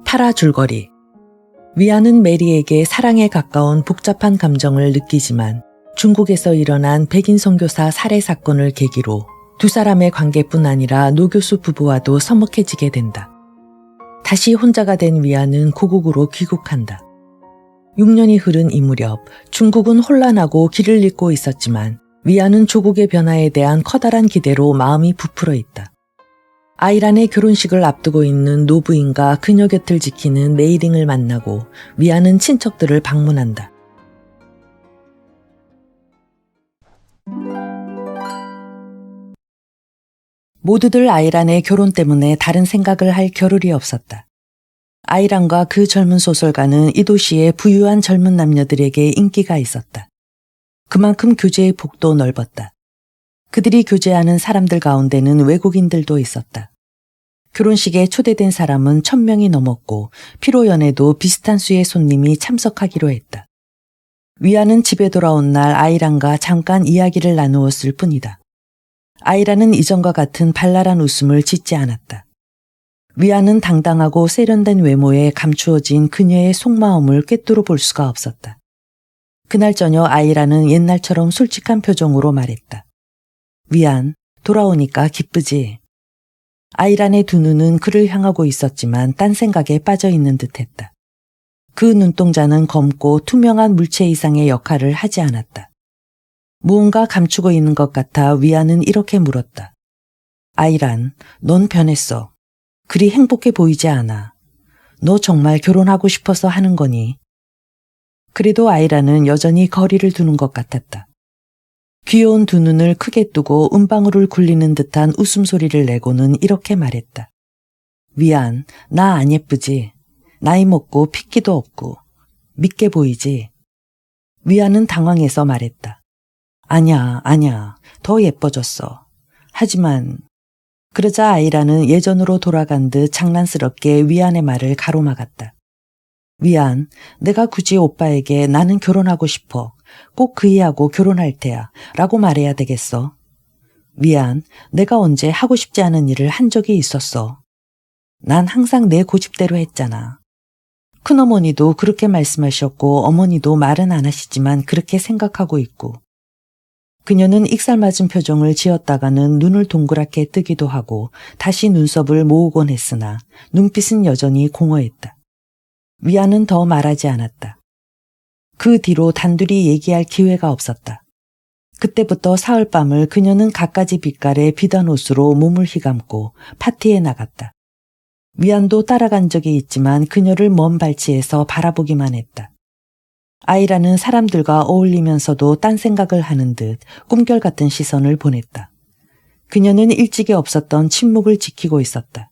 타라 줄거리. 위안은 메리에게 사랑에 가까운 복잡한 감정을 느끼지만 중국에서 일어난 백인 선교사 살해 사건을 계기로 두 사람의 관계뿐 아니라 노 교수 부부와도 서먹해지게 된다. 다시 혼자가 된 위안은 고국으로 귀국한다. 6년이 흐른 이 무렵 중국은 혼란하고 길을 잃고 있었지만 위안은 조국의 변화에 대한 커다란 기대로 마음이 부풀어 있다. 아이란의 결혼식을 앞두고 있는 노부인과 그녀 곁을 지키는 메이링을 만나고 위안은 친척들을 방문한다. 모두들 아이란의 결혼 때문에 다른 생각을 할 겨를이 없었다. 아이란과 그 젊은 소설가는 이 도시의 부유한 젊은 남녀들에게 인기가 있었다. 그만큼 교제의 폭도 넓었다. 그들이 교제하는 사람들 가운데는 외국인들도 있었다. 결혼식에 초대된 사람은 1000명이 넘었고 피로연에도 비슷한 수의 손님이 참석하기로 했다. 위안은 집에 돌아온 날 아이란과 잠깐 이야기를 나누었을 뿐이다. 아이란은 이전과 같은 발랄한 웃음을 짓지 않았다. 위안은 당당하고 세련된 외모에 감추어진 그녀의 속마음을 꿰뚫어 볼 수가 없었다. 그날 저녁 아이란은 옛날처럼 솔직한 표정으로 말했다. 위안, 돌아오니까 기쁘지? 아이란의 두 눈은 그를 향하고 있었지만 딴 생각에 빠져 있는 듯했다. 그 눈동자는 검고 투명한 물체 이상의 역할을 하지 않았다. 무언가 감추고 있는 것 같아 위안은 이렇게 물었다. 아이란, 넌 변했어. 그리 행복해 보이지 않아. 너 정말 결혼하고 싶어서 하는 거니? 그래도 아이란은 여전히 거리를 두는 것 같았다. 귀여운 두 눈을 크게 뜨고 은방울을 굴리는 듯한 웃음소리를 내고는 이렇게 말했다. 위안, 나 안 예쁘지? 나이 먹고 핏기도 없고 믿게 보이지? 위안은 당황해서 말했다. 아냐, 더 예뻐졌어. 하지만 그러자 아이란은 예전으로 돌아간 듯 장난스럽게 위안의 말을 가로막았다. 위안, 내가 굳이 오빠에게 나는 결혼하고 싶어. 꼭 그이하고 결혼할 테야 라고 말해야 되겠어. 위안, 내가 언제 하고 싶지 않은 일을 한 적이 있었어. 난 항상 내 고집대로 했잖아. 큰어머니도 그렇게 말씀하셨고 어머니도 말은 안 하시지만 그렇게 생각하고 있고. 그녀는 익살맞은 표정을 지었다가는 눈을 동그랗게 뜨기도 하고 다시 눈썹을 모으곤 했으나 눈빛은 여전히 공허했다. 위안은 더 말하지 않았다. 그 뒤로 단둘이 얘기할 기회가 없었다. 그때부터 사흘밤을 그녀는 갖가지 빛깔의 비단 옷으로 몸을 휘감고 파티에 나갔다. 위안도 따라간 적이 있지만 그녀를 먼 발치에서 바라보기만 했다. 아이라는 사람들과 어울리면서도 딴 생각을 하는 듯 꿈결 같은 시선을 보냈다. 그녀는 일찍이 없었던 침묵을 지키고 있었다.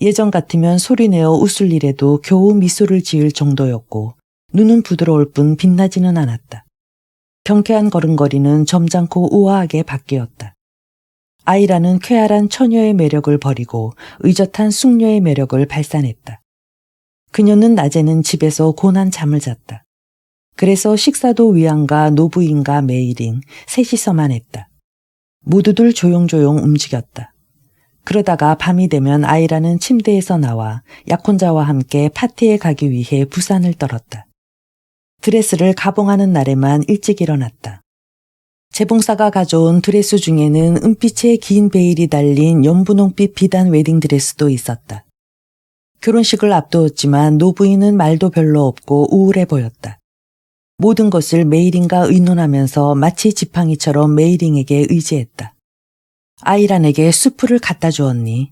예전 같으면 소리내어 웃을 일에도 겨우 미소를 지을 정도였고 눈은 부드러울 뿐 빛나지는 않았다. 경쾌한 걸음걸이는 점잖고 우아하게 바뀌었다. 아이라는 쾌활한 처녀의 매력을 버리고 의젓한 숙녀의 매력을 발산했다. 그녀는 낮에는 집에서 고난 잠을 잤다. 그래서 식사도 위안과 노부인과 메이링 셋이서만 했다. 모두들 조용조용 움직였다. 그러다가 밤이 되면 아이라는 침대에서 나와 약혼자와 함께 파티에 가기 위해 부산을 떨었다. 드레스를 가봉하는 날에만 일찍 일어났다. 재봉사가 가져온 드레스 중에는 은빛의 긴 베일이 달린 연분홍빛 비단 웨딩드레스도 있었다. 결혼식을 앞두었지만 노부인은 말도 별로 없고 우울해 보였다. 모든 것을 메이링과 의논하면서 마치 지팡이처럼 메이링에게 의지했다. 아이란에게 수프를 갖다 주었니?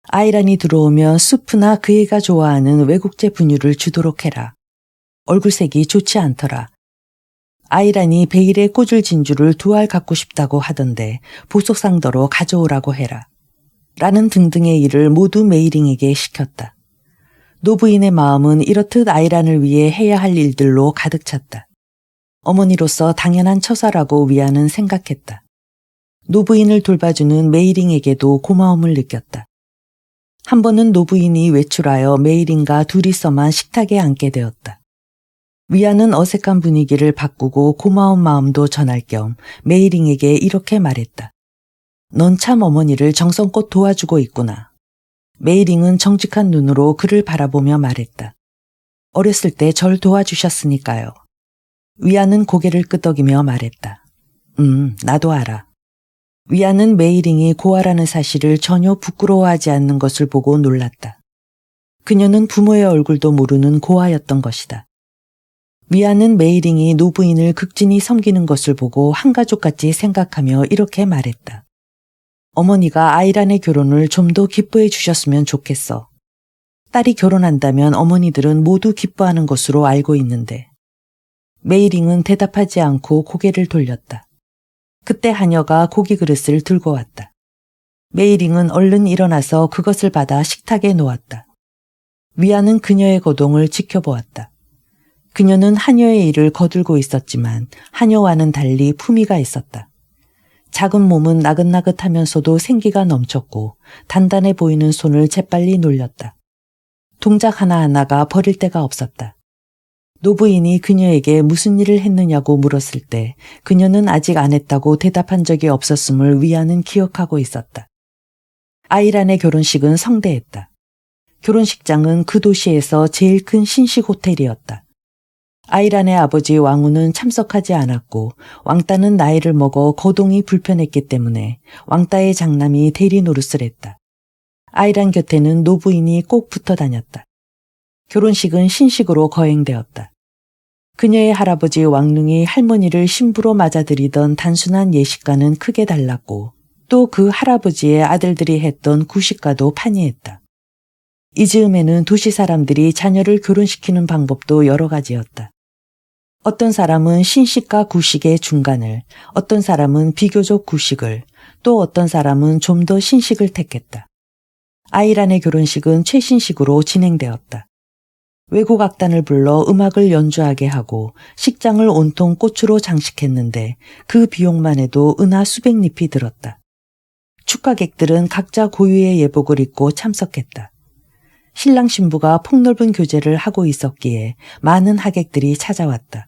아이란이 들어오면 수프나 그 애가 좋아하는 외국제 분유를 주도록 해라. 얼굴색이 좋지 않더라. 아이란이 베일에 꽂을 진주를 2알 갖고 싶다고 하던데 보석상더러 가져오라고 해라. 라는 등등의 일을 모두 메이링에게 시켰다. 노부인의 마음은 이렇듯 아이란을 위해 해야 할 일들로 가득 찼다. 어머니로서 당연한 처사라고 위안은 생각했다. 노부인을 돌봐주는 메이링에게도 고마움을 느꼈다. 한 번은 노부인이 외출하여 메이링과 둘이서만 식탁에 앉게 되었다. 위안은 어색한 분위기를 바꾸고 고마운 마음도 전할 겸 메이링에게 이렇게 말했다. 넌 참 어머니를 정성껏 도와주고 있구나. 메이링은 정직한 눈으로 그를 바라보며 말했다. 어렸을 때 절 도와주셨으니까요. 위안은 고개를 끄덕이며 말했다. 나도 알아. 위안은 메이링이 고아라는 사실을 전혀 부끄러워하지 않는 것을 보고 놀랐다. 그녀는 부모의 얼굴도 모르는 고아였던 것이다. 위안은 메이링이 노부인을 극진히 섬기는 것을 보고 한가족같이 생각하며 이렇게 말했다. 어머니가 아이란의 결혼을 좀 더 기뻐해 주셨으면 좋겠어. 딸이 결혼한다면 어머니들은 모두 기뻐하는 것으로 알고 있는데. 메이링은 대답하지 않고 고개를 돌렸다. 그때 하녀가 고기 그릇을 들고 왔다. 메이링은 얼른 일어나서 그것을 받아 식탁에 놓았다. 위안은 그녀의 거동을 지켜보았다. 그녀는 하녀의 일을 거들고 있었지만 하녀와는 달리 품위가 있었다. 작은 몸은 나긋나긋하면서도 생기가 넘쳤고 단단해 보이는 손을 재빨리 놀렸다. 동작 하나하나가 버릴 데가 없었다. 노부인이 그녀에게 무슨 일을 했느냐고 물었을 때 그녀는 아직 안 했다고 대답한 적이 없었음을 위안은 기억하고 있었다. 아이란의 결혼식은 성대했다. 결혼식장은 그 도시에서 제일 큰 신식 호텔이었다. 아이란의 아버지 왕후는 참석하지 않았고 왕따는 나이를 먹어 거동이 불편했기 때문에 왕따의 장남이 대리 노릇을 했다. 아이란 곁에는 노부인이 꼭 붙어 다녔다. 결혼식은 신식으로 거행되었다. 그녀의 할아버지 왕릉이 할머니를 신부로 맞아들이던 단순한 예식과는 크게 달랐고 또 그 할아버지의 아들들이 했던 구식과도 판이했다. 이 즈음에는 도시 사람들이 자녀를 결혼시키는 방법도 여러 가지였다. 어떤 사람은 신식과 구식의 중간을, 어떤 사람은 비교적 구식을, 또 어떤 사람은 좀 더 신식을 택했다. 아이란의 결혼식은 최신식으로 진행되었다. 외국 악단을 불러 음악을 연주하게 하고 식장을 온통 꽃으로 장식했는데 그 비용만 해도 은하 수백 잎이 들었다. 축가객들은 각자 고유의 예복을 입고 참석했다. 신랑 신부가 폭넓은 교제를 하고 있었기에 많은 하객들이 찾아왔다.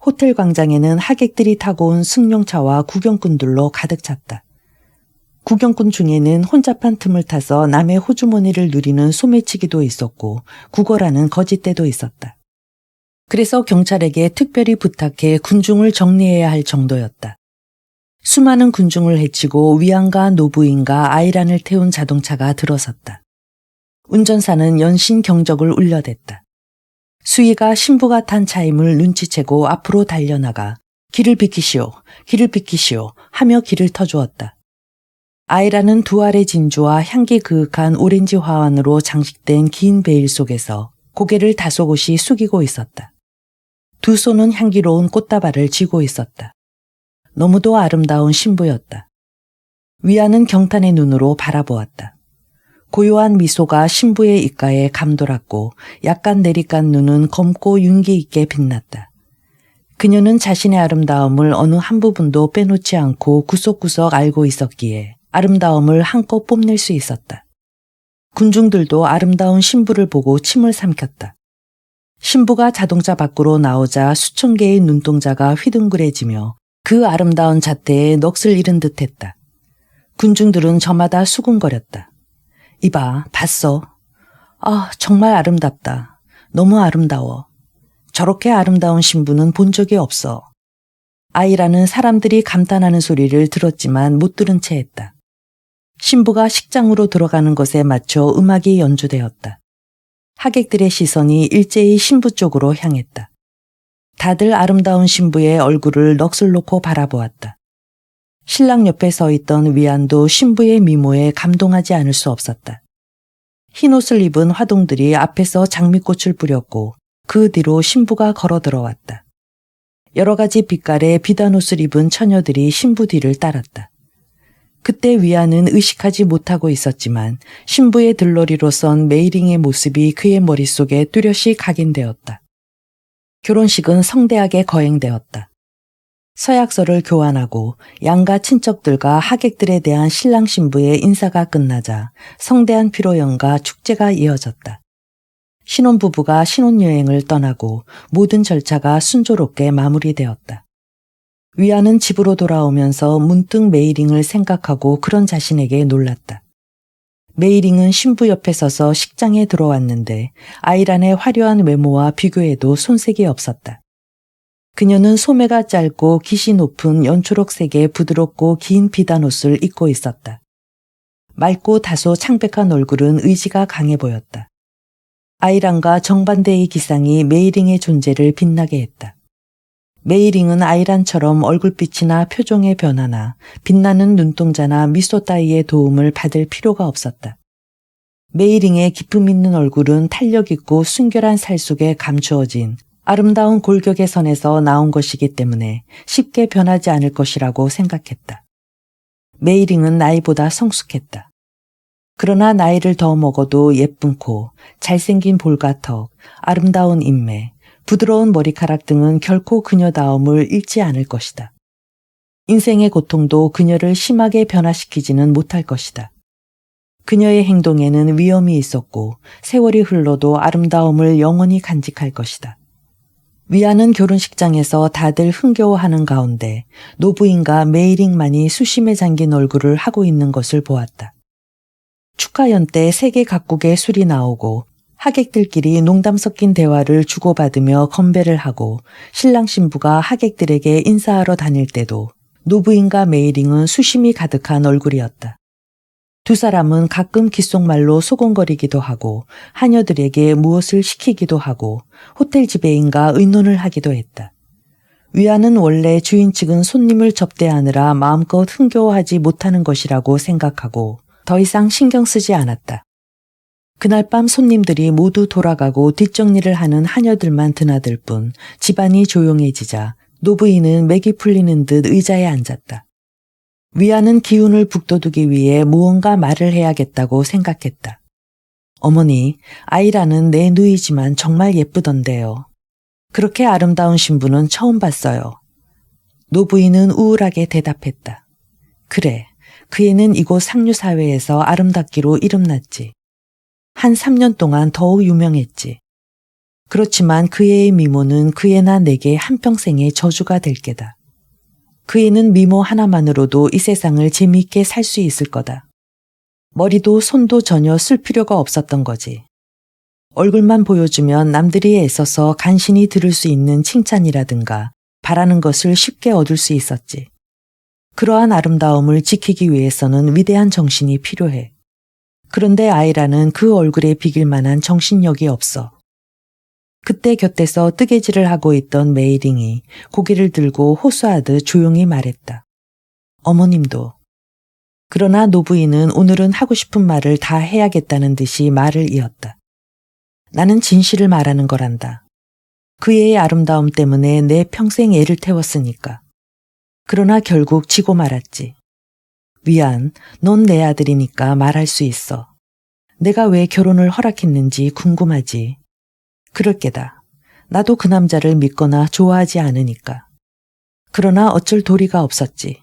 호텔 광장에는 하객들이 타고 온 승용차와 구경꾼들로 가득 찼다. 구경꾼 중에는 혼잡한 틈을 타서 남의 호주머니를 누리는 소매치기도 있었고 구걸하는 거짓대도 있었다. 그래서 경찰에게 특별히 부탁해 군중을 정리해야 할 정도였다. 수많은 군중을 헤치고 위안과 노부인과 아이란을 태운 자동차가 들어섰다. 운전사는 연신 경적을 울려댔다. 수위가 신부가 탄 차임을 눈치채고 앞으로 달려나가 길을 비키시오, 길을 비키시오 하며 길을 터주었다. 아이란은 두 알의 진주와 향기 그윽한 오렌지 화환으로 장식된 긴 베일 속에서 고개를 다소곳이 숙이고 있었다. 두 손은 향기로운 꽃다발을 쥐고 있었다. 너무도 아름다운 신부였다. 위안은 경탄의 눈으로 바라보았다. 고요한 미소가 신부의 입가에 감돌았고 약간 내리깐 눈은 검고 윤기 있게 빛났다. 그녀는 자신의 아름다움을 어느 한 부분도 빼놓지 않고 구석구석 알고 있었기에 아름다움을 한껏 뽐낼 수 있었다. 군중들도 아름다운 신부를 보고 침을 삼켰다. 신부가 자동차 밖으로 나오자 수천 개의 눈동자가 휘둥그레지며 그 아름다운 자태에 넋을 잃은 듯했다. 군중들은 저마다 수군거렸다. 이봐, 봤어. 아, 정말 아름답다. 너무 아름다워. 저렇게 아름다운 신부는 본 적이 없어. 아이라는 사람들이 감탄하는 소리를 들었지만 못 들은 채 했다. 신부가 식장으로 들어가는 것에 맞춰 음악이 연주되었다. 하객들의 시선이 일제히 신부 쪽으로 향했다. 다들 아름다운 신부의 얼굴을 넋을 놓고 바라보았다. 신랑 옆에 서 있던 위안도 신부의 미모에 감동하지 않을 수 없었다. 흰옷을 입은 화동들이 앞에서 장미꽃을 뿌렸고 그 뒤로 신부가 걸어 들어왔다. 여러 가지 빛깔의 비단 옷을 입은 처녀들이 신부 뒤를 따랐다. 그때 위안은 의식하지 못하고 있었지만 신부의 들러리로 선 메이링의 모습이 그의 머릿속에 뚜렷이 각인되었다. 결혼식은 성대하게 거행되었다. 서약서를 교환하고 양가 친척들과 하객들에 대한 신랑 신부의 인사가 끝나자 성대한 피로연과 축제가 이어졌다. 신혼부부가 신혼여행을 떠나고 모든 절차가 순조롭게 마무리되었다. 위안은 집으로 돌아오면서 문득 메이링을 생각하고 그런 자신에게 놀랐다. 메이링은 신부 옆에 서서 식장에 들어왔는데 아이란의 화려한 외모와 비교해도 손색이 없었다. 그녀는 소매가 짧고 깃이 높은 연초록색의 부드럽고 긴 비단 옷을 입고 있었다. 맑고 다소 창백한 얼굴은 의지가 강해 보였다. 아이란과 정반대의 기상이 메이링의 존재를 빛나게 했다. 메이링은 아이란처럼 얼굴빛이나 표정의 변화나 빛나는 눈동자나 미소 따위의 도움을 받을 필요가 없었다. 메이링의 기품 있는 얼굴은 탄력 있고 순결한 살 속에 감추어진 아름다운 골격의 선에서 나온 것이기 때문에 쉽게 변하지 않을 것이라고 생각했다. 메이링은 나이보다 성숙했다. 그러나 나이를 더 먹어도 예쁜 코, 잘생긴 볼가턱, 아름다운 인매, 부드러운 머리카락 등은 결코 그녀다움을 잃지 않을 것이다. 인생의 고통도 그녀를 심하게 변화시키지는 못할 것이다. 그녀의 행동에는 위험이 있었고 세월이 흘러도 아름다움을 영원히 간직할 것이다. 위안은 결혼식장에서 다들 흥겨워하는 가운데 노부인과 메이링만이 수심에 잠긴 얼굴을 하고 있는 것을 보았다. 축하연 때 세계 각국의 술이 나오고 하객들끼리 농담 섞인 대화를 주고받으며 건배를 하고 신랑 신부가 하객들에게 인사하러 다닐 때도 노부인과 메이링은 수심이 가득한 얼굴이었다. 두 사람은 가끔 귓속말로 소곤거리기도 하고 하녀들에게 무엇을 시키기도 하고 호텔 지배인과 의논을 하기도 했다. 위안은 원래 주인 측은 손님을 접대하느라 마음껏 흥겨워하지 못하는 것이라고 생각하고 더 이상 신경 쓰지 않았다. 그날 밤 손님들이 모두 돌아가고 뒷정리를 하는 하녀들만 드나들 뿐 집안이 조용해지자 노부인은 맥이 풀리는 듯 의자에 앉았다. 위안은 기운을 북돋우기 위해 무언가 말을 해야겠다고 생각했다. 어머니, 아이라는 내 누이지만 정말 예쁘던데요. 그렇게 아름다운 신부는 처음 봤어요. 노부인은 우울하게 대답했다. 그래, 그 애는 이곳 상류사회에서 아름답기로 이름났지. 한 3년 동안 더욱 유명했지. 그렇지만 그 애의 미모는 그 애나 내게 한평생의 저주가 될 게다. 그 애는 미모 하나만으로도 이 세상을 재미있게 살 수 있을 거다. 머리도 손도 전혀 쓸 필요가 없었던 거지. 얼굴만 보여주면 남들이 애써서 간신히 들을 수 있는 칭찬이라든가 바라는 것을 쉽게 얻을 수 있었지. 그러한 아름다움을 지키기 위해서는 위대한 정신이 필요해. 그런데 아이라는 그 얼굴에 비길 만한 정신력이 없어. 그때 곁에서 뜨개질을 하고 있던 메이링이 고개를 들고 호소하듯 조용히 말했다. 어머님도. 그러나 노부인은 오늘은 하고 싶은 말을 다 해야겠다는 듯이 말을 이었다. 나는 진실을 말하는 거란다. 그 애의 아름다움 때문에 내 평생 애를 태웠으니까. 그러나 결국 지고 말았지. 위안, 넌 내 아들이니까 말할 수 있어. 내가 왜 결혼을 허락했는지 궁금하지. 그럴 게다. 나도 그 남자를 믿거나 좋아하지 않으니까. 그러나 어쩔 도리가 없었지.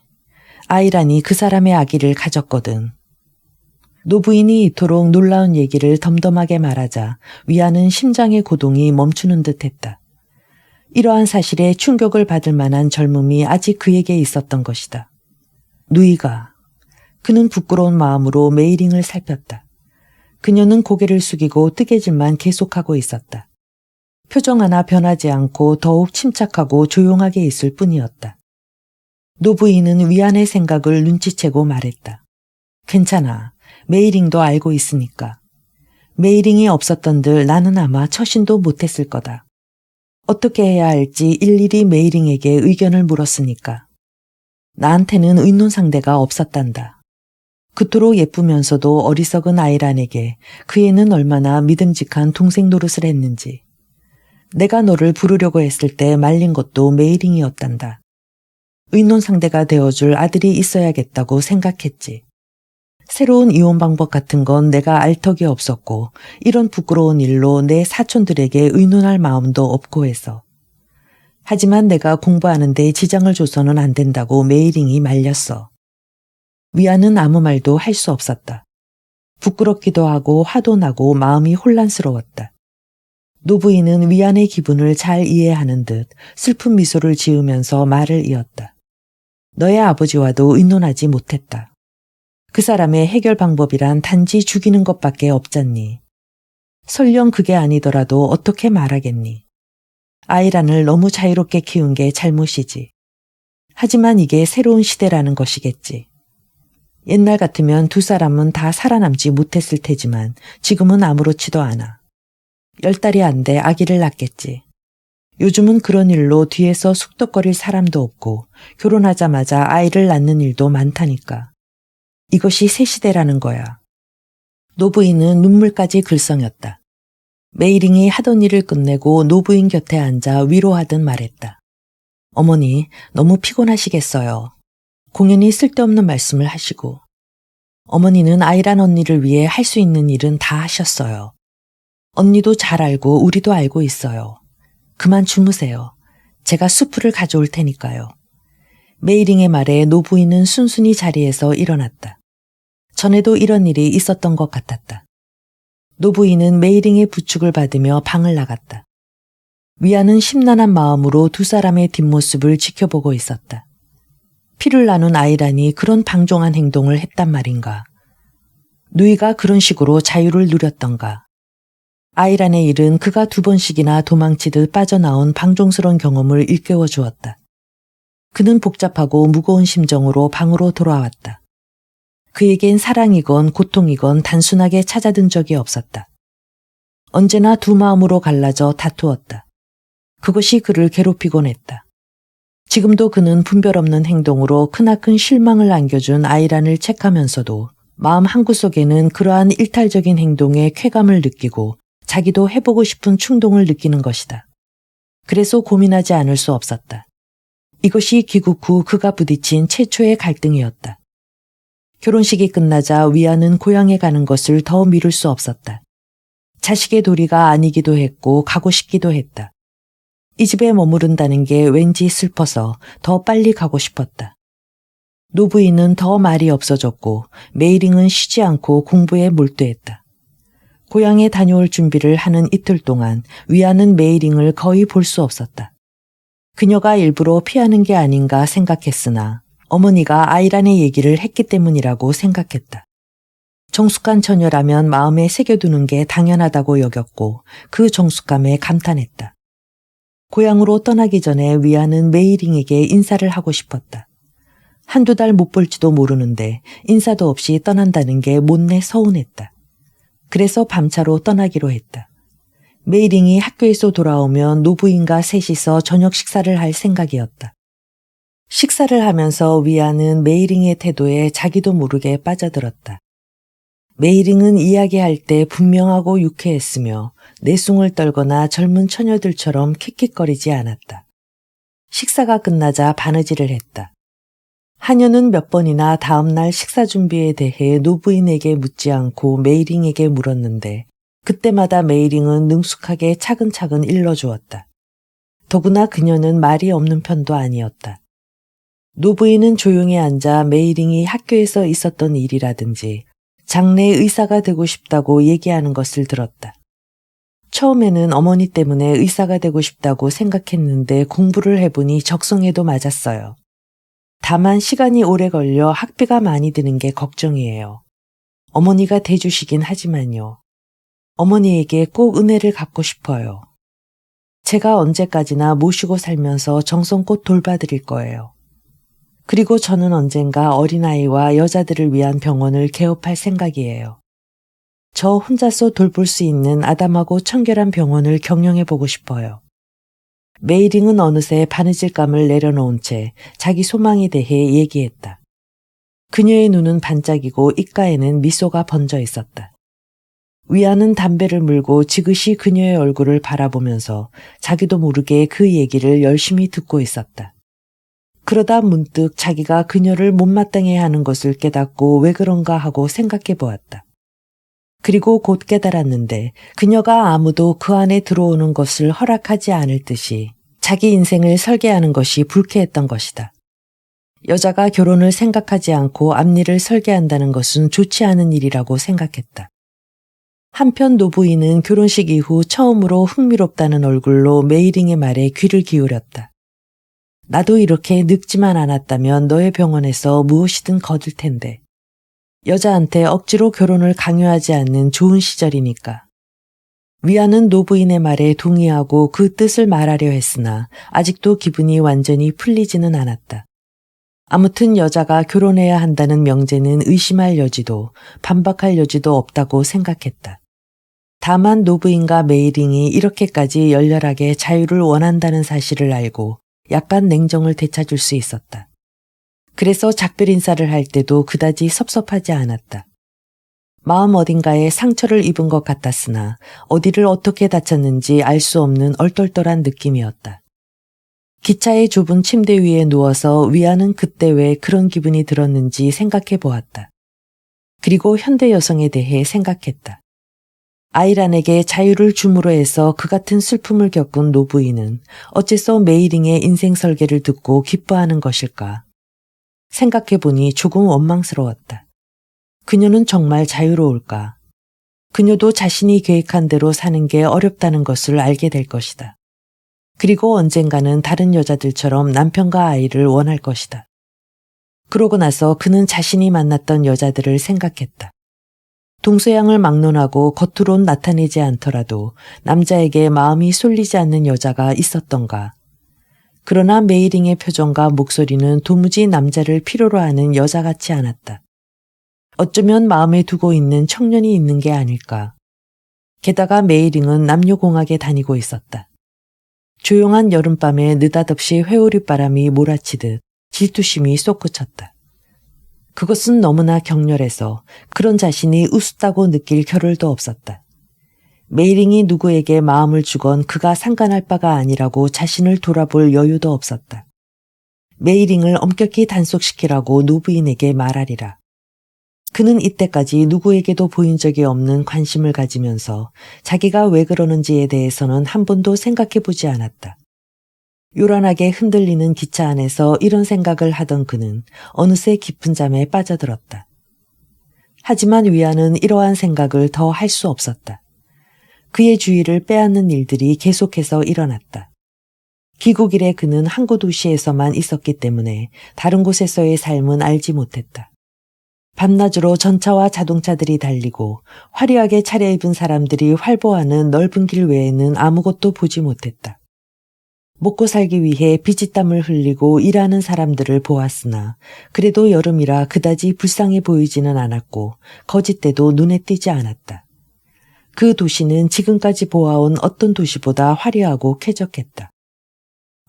아이란이 그 사람의 아기를 가졌거든. 노부인이 이토록 놀라운 얘기를 덤덤하게 말하자 위안은 심장의 고동이 멈추는 듯 했다. 이러한 사실에 충격을 받을 만한 젊음이 아직 그에게 있었던 것이다. 누이가. 그는 부끄러운 마음으로 메이링을 살폈다. 그녀는 고개를 숙이고 뜨개질만 계속하고 있었다. 표정 하나 변하지 않고 더욱 침착하고 조용하게 있을 뿐이었다. 노부인은 위안의 생각을 눈치채고 말했다. 괜찮아. 메이링도 알고 있으니까. 메이링이 없었던들 나는 아마 처신도 못했을 거다. 어떻게 해야 할지 일일이 메이링에게 의견을 물었으니까. 나한테는 의논 상대가 없었단다. 그토록 예쁘면서도 어리석은 아이란에게 그 애는 얼마나 믿음직한 동생 노릇을 했는지. 내가 너를 부르려고 했을 때 말린 것도 메이링이었단다. 의논 상대가 되어줄 아들이 있어야겠다고 생각했지. 새로운 이혼 방법 같은 건 내가 알 턱이 없었고 이런 부끄러운 일로 내 사촌들에게 의논할 마음도 없고 해서. 하지만 내가 공부하는 데 지장을 줘서는 안 된다고 메이링이 말렸어. 위안은 아무 말도 할 수 없었다. 부끄럽기도 하고 화도 나고 마음이 혼란스러웠다. 노부인은 위안의 기분을 잘 이해하는 듯 슬픈 미소를 지으면서 말을 이었다. 너의 아버지와도 의논하지 못했다. 그 사람의 해결 방법이란 단지 죽이는 것밖에 없잖니. 설령 그게 아니더라도 어떻게 말하겠니. 아이란을 너무 자유롭게 키운 게 잘못이지. 하지만 이게 새로운 시대라는 것이겠지. 옛날 같으면 두 사람은 다 살아남지 못했을 테지만 지금은 아무렇지도 않아. 10달이 안 돼 아기를 낳겠지. 요즘은 그런 일로 뒤에서 숙덕거릴 사람도 없고 결혼하자마자 아이를 낳는 일도 많다니까. 이것이 새 시대라는 거야. 노부인은 눈물까지 글썽였다. 메이링이 하던 일을 끝내고 노부인 곁에 앉아 위로하듯 말했다. 어머니, 너무 피곤하시겠어요. 공연히 쓸데없는 말씀을 하시고. 어머니는 아이란 언니를 위해 할 수 있는 일은 다 하셨어요. 언니도 잘 알고 우리도 알고 있어요. 그만 주무세요. 제가 수프를 가져올 테니까요. 메이링의 말에 노부인은 순순히 자리에서 일어났다. 전에도 이런 일이 있었던 것 같았다. 노부인은 메이링의 부축을 받으며 방을 나갔다. 위안은 심란한 마음으로 두 사람의 뒷모습을 지켜보고 있었다. 피를 나눈 아이란이 그런 방종한 행동을 했단 말인가. 누이가 그런 식으로 자유를 누렸던가. 아이란의 일은 그가 2번씩이나 도망치듯 빠져나온 방종스러운 경험을 일깨워 주었다. 그는 복잡하고 무거운 심정으로 방으로 돌아왔다. 그에겐 사랑이건 고통이건 단순하게 찾아든 적이 없었다. 언제나 두 마음으로 갈라져 다투었다. 그것이 그를 괴롭히곤 했다. 지금도 그는 분별 없는 행동으로 크나큰 실망을 안겨준 아이란을 책하면서도 마음 한구석에는 그러한 일탈적인 행동에 쾌감을 느끼고 자기도 해보고 싶은 충동을 느끼는 것이다. 그래서 고민하지 않을 수 없었다. 이것이 귀국 후 그가 부딪힌 최초의 갈등이었다. 결혼식이 끝나자 위안은 고향에 가는 것을 더 미룰 수 없었다. 자식의 도리가 아니기도 했고 가고 싶기도 했다. 이 집에 머무른다는 게 왠지 슬퍼서 더 빨리 가고 싶었다. 노부인은 더 말이 없어졌고 메이링은 쉬지 않고 공부에 몰두했다. 고향에 다녀올 준비를 하는 이틀 동안 위안은 메이링을 거의 볼 수 없었다. 그녀가 일부러 피하는 게 아닌가 생각했으나 어머니가 아이란의 얘기를 했기 때문이라고 생각했다. 정숙한 처녀라면 마음에 새겨두는 게 당연하다고 여겼고 그 정숙함에 감탄했다. 고향으로 떠나기 전에 위안은 메이링에게 인사를 하고 싶었다. 1~2달 못 볼지도 모르는데 인사도 없이 떠난다는 게 못내 서운했다. 그래서 밤차로 떠나기로 했다. 메이링이 학교에서 돌아오면 노부인과 셋이서 저녁 식사를 할 생각이었다. 식사를 하면서 위안은 메이링의 태도에 자기도 모르게 빠져들었다. 메이링은 이야기할 때 분명하고 유쾌했으며 내숭을 떨거나 젊은 처녀들처럼 킥킥거리지 않았다. 식사가 끝나자 바느질을 했다. 하녀는 몇 번이나 다음날 식사 준비에 대해 노부인에게 묻지 않고 메이링에게 물었는데 그때마다 메이링은 능숙하게 차근차근 일러주었다. 더구나 그녀는 말이 없는 편도 아니었다. 노부인은 조용히 앉아 메이링이 학교에서 있었던 일이라든지 장래 의사가 되고 싶다고 얘기하는 것을 들었다. 처음에는 어머니 때문에 의사가 되고 싶다고 생각했는데 공부를 해보니 적성에도 맞았어요. 다만 시간이 오래 걸려 학비가 많이 드는 게 걱정이에요. 어머니가 대주시긴 하지만요. 어머니에게 꼭 은혜를 갚고 싶어요. 제가 언제까지나 모시고 살면서 정성껏 돌봐드릴 거예요. 그리고 저는 언젠가 어린아이와 여자들을 위한 병원을 개업할 생각이에요. 저 혼자서 돌볼 수 있는 아담하고 청결한 병원을 경영해보고 싶어요. 메이링은 어느새 바느질감을 내려놓은 채 자기 소망에 대해 얘기했다. 그녀의 눈은 반짝이고 입가에는 미소가 번져 있었다. 위안은 담배를 물고 지그시 그녀의 얼굴을 바라보면서 자기도 모르게 그 얘기를 열심히 듣고 있었다. 그러다 문득 자기가 그녀를 못마땅해 하는 것을 깨닫고 왜 그런가 하고 생각해 보았다. 그리고 곧 깨달았는데 그녀가 아무도 그 안에 들어오는 것을 허락하지 않을 듯이 자기 인생을 설계하는 것이 불쾌했던 것이다. 여자가 결혼을 생각하지 않고 앞일을 설계한다는 것은 좋지 않은 일이라고 생각했다. 한편 노부인은 결혼식 이후 처음으로 흥미롭다는 얼굴로 메이링의 말에 귀를 기울였다. 나도 이렇게 늙지만 않았다면 너의 병원에서 무엇이든 거둘 텐데. 여자한테 억지로 결혼을 강요하지 않는 좋은 시절이니까. 위안은 노부인의 말에 동의하고 그 뜻을 말하려 했으나 아직도 기분이 완전히 풀리지는 않았다. 아무튼 여자가 결혼해야 한다는 명제는 의심할 여지도 반박할 여지도 없다고 생각했다. 다만 노부인과 메이링이 이렇게까지 열렬하게 자유를 원한다는 사실을 알고 약간 냉정을 되찾을 수 있었다. 그래서 작별 인사를 할 때도 그다지 섭섭하지 않았다. 마음 어딘가에 상처를 입은 것 같았으나 어디를 어떻게 다쳤는지 알 수 없는 얼떨떨한 느낌이었다. 기차의 좁은 침대 위에 누워서 위안은 그때 왜 그런 기분이 들었는지 생각해 보았다. 그리고 현대 여성에 대해 생각했다. 아이란에게 자유를 줌으로 해서 그 같은 슬픔을 겪은 노부인은 어째서 메이링의 인생 설계를 듣고 기뻐하는 것일까? 생각해보니 조금 원망스러웠다. 그녀는 정말 자유로울까? 그녀도 자신이 계획한 대로 사는 게 어렵다는 것을 알게 될 것이다. 그리고 언젠가는 다른 여자들처럼 남편과 아이를 원할 것이다. 그러고 나서 그는 자신이 만났던 여자들을 생각했다. 동서양을 막론하고 겉으론 나타내지 않더라도 남자에게 마음이 쏠리지 않는 여자가 있었던가. 그러나 메이링의 표정과 목소리는 도무지 남자를 필요로 하는 여자 같지 않았다. 어쩌면 마음에 두고 있는 청년이 있는 게 아닐까. 게다가 메이링은 남녀공학에 다니고 있었다. 조용한 여름밤에 느닷없이 회오리바람이 몰아치듯 질투심이 솟구쳤다. 그것은 너무나 격렬해서 그런 자신이 우습다고 느낄 겨를도 없었다. 메이링이 누구에게 마음을 주건 그가 상관할 바가 아니라고 자신을 돌아볼 여유도 없었다. 메이링을 엄격히 단속시키라고 노부인에게 말하리라. 그는 이때까지 누구에게도 보인 적이 없는 관심을 가지면서 자기가 왜 그러는지에 대해서는 한 번도 생각해보지 않았다. 요란하게 흔들리는 기차 안에서 이런 생각을 하던 그는 어느새 깊은 잠에 빠져들었다. 하지만 위안은 이러한 생각을 더 할 수 없었다. 그의 주의를 빼앗는 일들이 계속해서 일어났다. 귀국 이래 그는 항구 도시에서만 있었기 때문에 다른 곳에서의 삶은 알지 못했다. 밤낮으로 전차와 자동차들이 달리고 화려하게 차려입은 사람들이 활보하는 넓은 길 외에는 아무것도 보지 못했다. 먹고 살기 위해 피지땀을 흘리고 일하는 사람들을 보았으나 그래도 여름이라 그다지 불쌍해 보이지는 않았고 거짓대도 눈에 띄지 않았다. 그 도시는 지금까지 보아온 어떤 도시보다 화려하고 쾌적했다.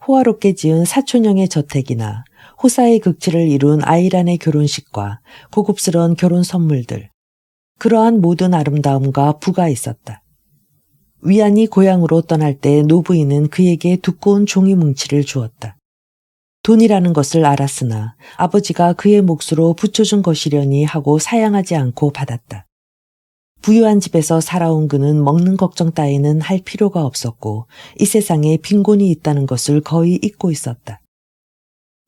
호화롭게 지은 사촌형의 저택이나 호사의 극치를 이룬 아이란의 결혼식과 고급스러운 결혼 선물들, 그러한 모든 아름다움과 부가 있었다. 위안이 고향으로 떠날 때 노부인은 그에게 두꺼운 종이 뭉치를 주었다. 돈이라는 것을 알았으나 아버지가 그의 몫으로 붙여준 것이려니 하고 사양하지 않고 받았다. 부유한 집에서 살아온 그는 먹는 걱정 따위는 할 필요가 없었고 이 세상에 빈곤이 있다는 것을 거의 잊고 있었다.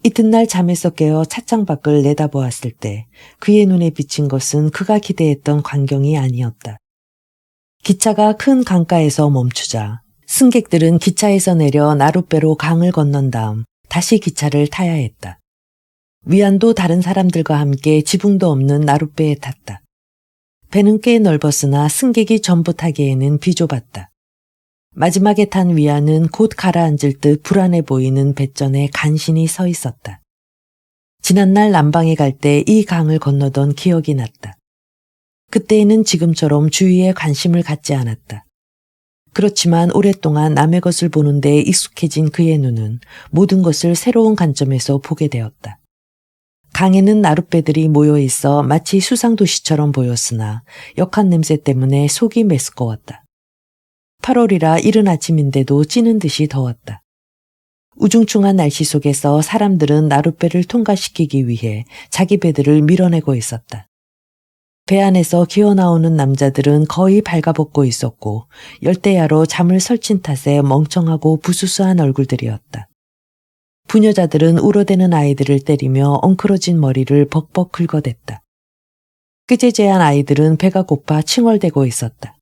이튿날 잠에서 깨어 차창 밖을 내다보았을 때 그의 눈에 비친 것은 그가 기대했던 광경이 아니었다. 기차가 큰 강가에서 멈추자 승객들은 기차에서 내려 나룻배로 강을 건넌 다음 다시 기차를 타야 했다. 위안도 다른 사람들과 함께 지붕도 없는 나룻배에 탔다. 배는 꽤 넓었으나 승객이 전부 타기에는 비좁았다. 마지막에 탄 위안은 곧 가라앉을 듯 불안해 보이는 뱃전에 간신히 서 있었다. 지난날 남방에 갈 때 이 강을 건너던 기억이 났다. 그때에는 지금처럼 주위에 관심을 갖지 않았다. 그렇지만 오랫동안 남의 것을 보는 데 익숙해진 그의 눈은 모든 것을 새로운 관점에서 보게 되었다. 강에는 나룻배들이 모여 있어 마치 수상도시처럼 보였으나 역한 냄새 때문에 속이 메스꺼웠다. 8월이라 이른 아침인데도 찌는 듯이 더웠다. 우중충한 날씨 속에서 사람들은 나룻배를 통과시키기 위해 자기 배들을 밀어내고 있었다. 배 안에서 기어나오는 남자들은 거의 발가벗고 있었고 열대야로 잠을 설친 탓에 멍청하고 부수수한 얼굴들이었다. 부녀자들은 울어대는 아이들을 때리며 엉클어진 머리를 벅벅 긁어댔다. 꾀재재한 아이들은 배가 고파 칭얼대고 있었다.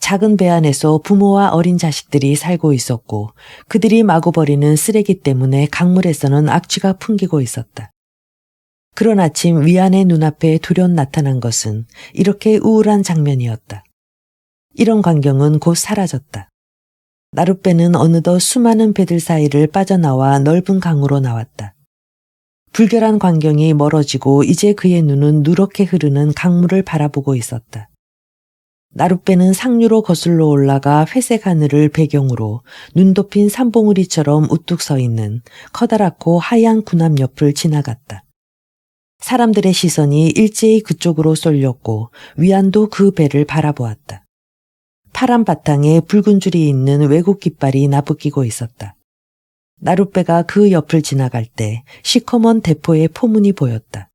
작은 배 안에서 부모와 어린 자식들이 살고 있었고 그들이 마구 버리는 쓰레기 때문에 강물에서는 악취가 풍기고 있었다. 그런 아침 위안의 눈앞에 돌연 나타난 것은 이렇게 우울한 장면이었다. 이런 광경은 곧 사라졌다. 나룻배는 어느덧 수많은 배들 사이를 빠져나와 넓은 강으로 나왔다. 불결한 광경이 멀어지고 이제 그의 눈은 누렇게 흐르는 강물을 바라보고 있었다. 나룻배는 상류로 거슬러 올라가 회색 하늘을 배경으로 눈 덮인 산봉우리처럼 우뚝 서 있는 커다랗고 하얀 군함 옆을 지나갔다. 사람들의 시선이 일제히 그쪽으로 쏠렸고 위안도 그 배를 바라보았다. 파란 바탕에 붉은 줄이 있는 외국 깃발이 나부끼고 있었다. 나룻배가 그 옆을 지나갈 때 시커먼 대포의 포문이 보였다.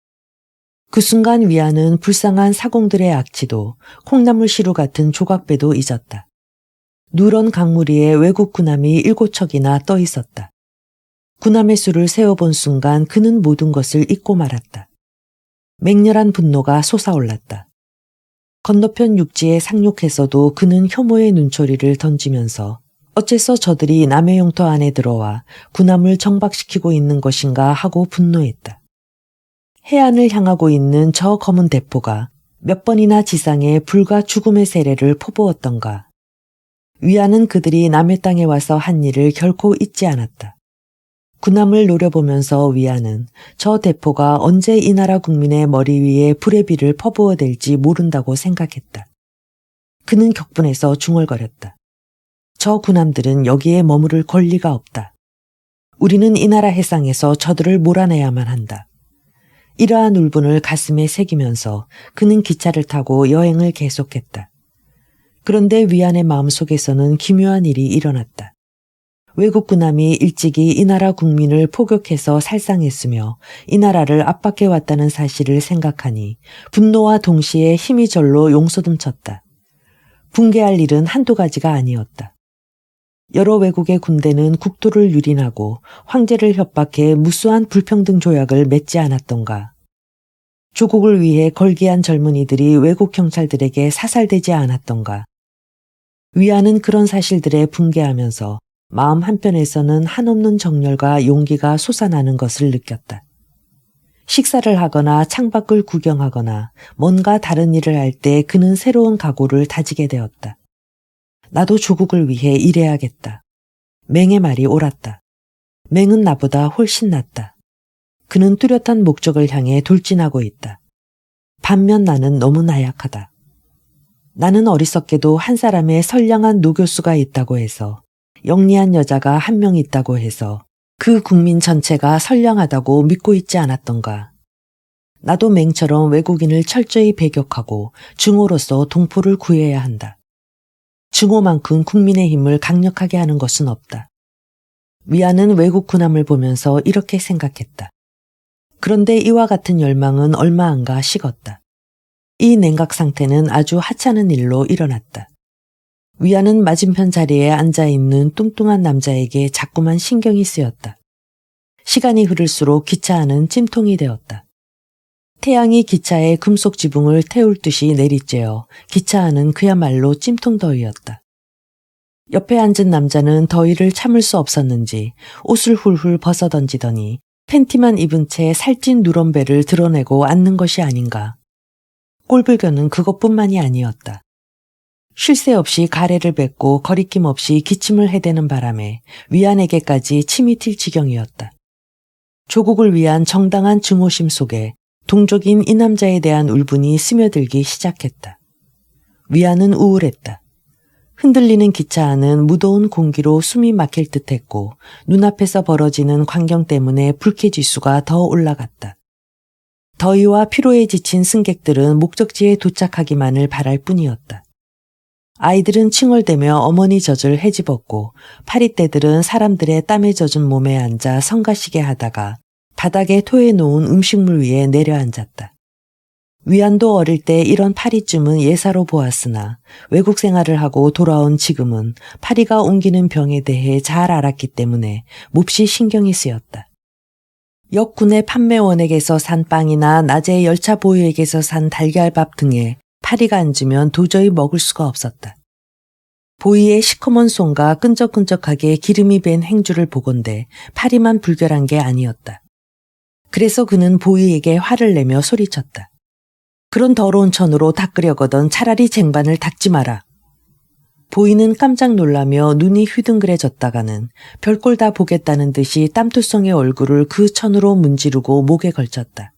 그 순간 위안은 불쌍한 사공들의 악취도 콩나물 시루 같은 조각배도 잊었다. 누런 강물 위에 외국 군함이 7척이나 떠 있었다. 군함의 수를 세어본 순간 그는 모든 것을 잊고 말았다. 맹렬한 분노가 솟아올랐다. 건너편 육지에 상륙해서도 그는 혐오의 눈초리를 던지면서 어째서 저들이 남의 영토 안에 들어와 군함을 정박시키고 있는 것인가 하고 분노했다. 해안을 향하고 있는 저 검은 대포가 몇 번이나 지상에 불과 죽음의 세례를 퍼부었던가. 위안은 그들이 남의 땅에 와서 한 일을 결코 잊지 않았다. 군함을 노려보면서 위안은 저 대포가 언제 이 나라 국민의 머리 위에 불의 비를 퍼부어댈지 모른다고 생각했다. 그는 격분해서 중얼거렸다. 저 군함들은 여기에 머무를 권리가 없다. 우리는 이 나라 해상에서 저들을 몰아내야만 한다. 이러한 울분을 가슴에 새기면서 그는 기차를 타고 여행을 계속했다. 그런데 위안의 마음속에서는 기묘한 일이 일어났다. 외국 군함이 일찍이 이 나라 국민을 포격해서 살상했으며 이 나라를 압박해왔다는 사실을 생각하니 분노와 동시에 힘이 절로 용솟음쳤다. 붕괴할 일은 한두 가지가 아니었다. 여러 외국의 군대는 국토를 유린하고 황제를 협박해 무수한 불평등 조약을 맺지 않았던가. 조국을 위해 걸기한 젊은이들이 외국 경찰들에게 사살되지 않았던가. 위안은 그런 사실들에 붕괴하면서 마음 한편에서는 한없는 정열과 용기가 솟아나는 것을 느꼈다. 식사를 하거나 창밖을 구경하거나 뭔가 다른 일을 할 때 그는 새로운 각오를 다지게 되었다. 나도 조국을 위해 일해야겠다. 맹의 말이 옳았다. 맹은 나보다 훨씬 낫다. 그는 뚜렷한 목적을 향해 돌진하고 있다. 반면 나는 너무 나약하다. 나는 어리석게도 한 사람의 선량한 노교수가 있다고 해서, 영리한 여자가 한 명 있다고 해서 그 국민 전체가 선량하다고 믿고 있지 않았던가. 나도 맹처럼 외국인을 철저히 배격하고 증오로서 동포를 구해야 한다. 증오만큼 국민의 힘을 강력하게 하는 것은 없다. 위안은 외국 군함을 보면서 이렇게 생각했다. 그런데 이와 같은 열망은 얼마 안 가 식었다. 이 냉각 상태는 아주 하찮은 일로 일어났다. 위안은 맞은편 자리에 앉아있는 뚱뚱한 남자에게 자꾸만 신경이 쓰였다. 시간이 흐를수록 기차 안은 찜통이 되었다. 태양이 기차의 금속 지붕을 태울 듯이 내리쬐어 기차 안은 그야말로 찜통더위였다. 옆에 앉은 남자는 더위를 참을 수 없었는지 옷을 훌훌 벗어던지더니 팬티만 입은 채 살찐 누런 배를 드러내고 앉는 것이 아닌가. 꼴불견은 그것뿐만이 아니었다. 쉴 새 없이 가래를 뱉고 거리낌 없이 기침을 해대는 바람에 위안에게까지 침이 튈 지경이었다. 조국을 위한 정당한 증오심 속에 동족인 이 남자에 대한 울분이 스며들기 시작했다. 위안은 우울했다. 흔들리는 기차 안은 무더운 공기로 숨이 막힐 듯했고 눈앞에서 벌어지는 광경 때문에 불쾌지수가 더 올라갔다. 더위와 피로에 지친 승객들은 목적지에 도착하기만을 바랄 뿐이었다. 아이들은 칭얼대며 어머니 젖을 헤집었고 파리떼들은 사람들의 땀에 젖은 몸에 앉아 성가시게 하다가 바닥에 토해놓은 음식물 위에 내려앉았다. 위안도 어릴 때 이런 파리쯤은 예사로 보았으나 외국 생활을 하고 돌아온 지금은 파리가 옮기는 병에 대해 잘 알았기 때문에 몹시 신경이 쓰였다. 역군의 판매원에게서 산 빵이나 낮에 열차 보유에게서 산 달걀밥 등에 파리가 앉으면 도저히 먹을 수가 없었다. 보이의 시커먼 손과 끈적끈적하게 기름이 밴 행주를 보건대 파리만 불결한 게 아니었다. 그래서 그는 보이에게 화를 내며 소리쳤다. 그런 더러운 천으로 닦으려거든 차라리 쟁반을 닦지 마라. 보이는 깜짝 놀라며 눈이 휘둥그레졌다가는 별꼴 다 보겠다는 듯이 땀투성의 얼굴을 그 천으로 문지르고 목에 걸쳤다.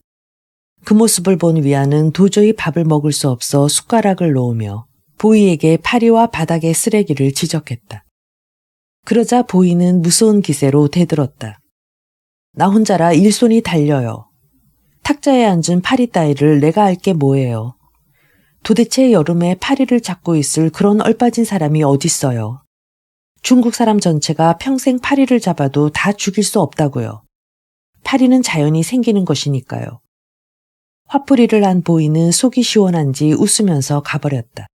그 모습을 본 위안은 도저히 밥을 먹을 수 없어 숟가락을 놓으며 보이에게 파리와 바닥의 쓰레기를 지적했다. 그러자 보이는 무서운 기세로 대들었다. 나 혼자라 일손이 달려요. 탁자에 앉은 파리 따위를 내가 알 게 뭐예요. 도대체 여름에 파리를 잡고 있을 그런 얼빠진 사람이 어딨어요. 중국 사람 전체가 평생 파리를 잡아도 다 죽일 수 없다고요. 파리는 자연히 생기는 것이니까요. 화풀이를 한 보이는 속이 시원한지 웃으면서 가버렸다.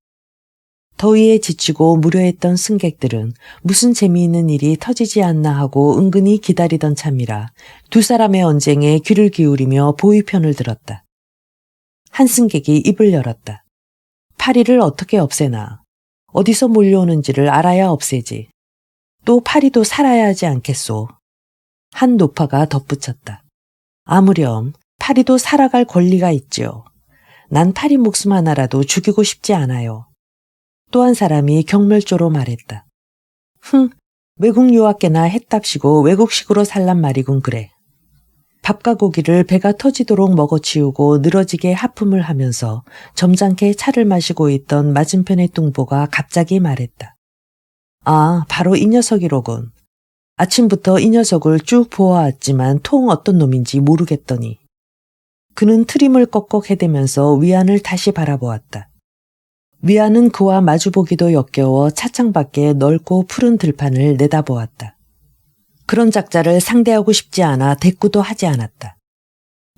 더위에 지치고 무료했던 승객들은 무슨 재미있는 일이 터지지 않나 하고 은근히 기다리던 참이라 두 사람의 언쟁에 귀를 기울이며 보이 편을 들었다. 한 승객이 입을 열었다. 파리를 어떻게 없애나. 어디서 몰려오는지를 알아야 없애지. 또 파리도 살아야 하지 않겠소. 한 노파가 덧붙였다. 아무렴 파리도 살아갈 권리가 있지요. 난 파리 목숨 하나라도 죽이고 싶지 않아요. 또 한 사람이 경멸조로 말했다. 외국 유학계나 했답시고 외국식으로 살란 말이군 그래. 밥과 고기를 배가 터지도록 먹어치우고 늘어지게 하품을 하면서 점잖게 차를 마시고 있던 맞은편의 뚱보가 갑자기 말했다. 아, 바로 이 녀석이로군. 아침부터 이 녀석을 쭉 보아왔지만 통 어떤 놈인지 모르겠더니. 그는 트림을 꺽꺽 해대면서 위안을 다시 바라보았다. 위안은 그와 마주보기도 역겨워 차창 밖에 넓고 푸른 들판을 내다보았다. 그런 작자를 상대하고 싶지 않아 대꾸도 하지 않았다.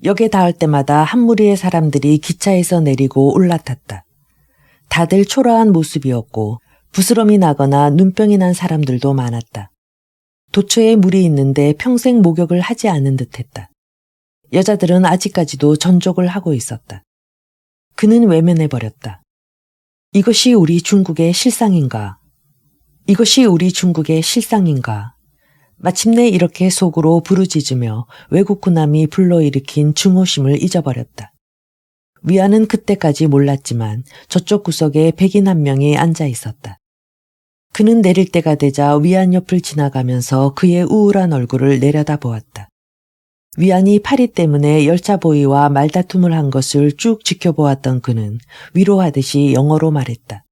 역에 닿을 때마다 한 무리의 사람들이 기차에서 내리고 올라탔다. 다들 초라한 모습이었고 부스럼이 나거나 눈병이 난 사람들도 많았다. 도처에 물이 있는데 평생 목욕을 하지 않은 듯했다. 여자들은 아직까지도 전족을 하고 있었다. 그는 외면해버렸다. 이것이 우리 중국의 실상인가? 이것이 우리 중국의 실상인가? 마침내 이렇게 속으로 부르짖으며 외국 군함이 불러일으킨 증오심을 잊어버렸다. 위안은 그때까지 몰랐지만 저쪽 구석에 백인 한 명이 앉아 있었다. 그는 내릴 때가 되자 위안 옆을 지나가면서 그의 우울한 얼굴을 내려다보았다. 위안이 파리 때문에 열차 보이와 말다툼을 한 것을 쭉 지켜보았던 그는 위로하듯이 영어로 말했다.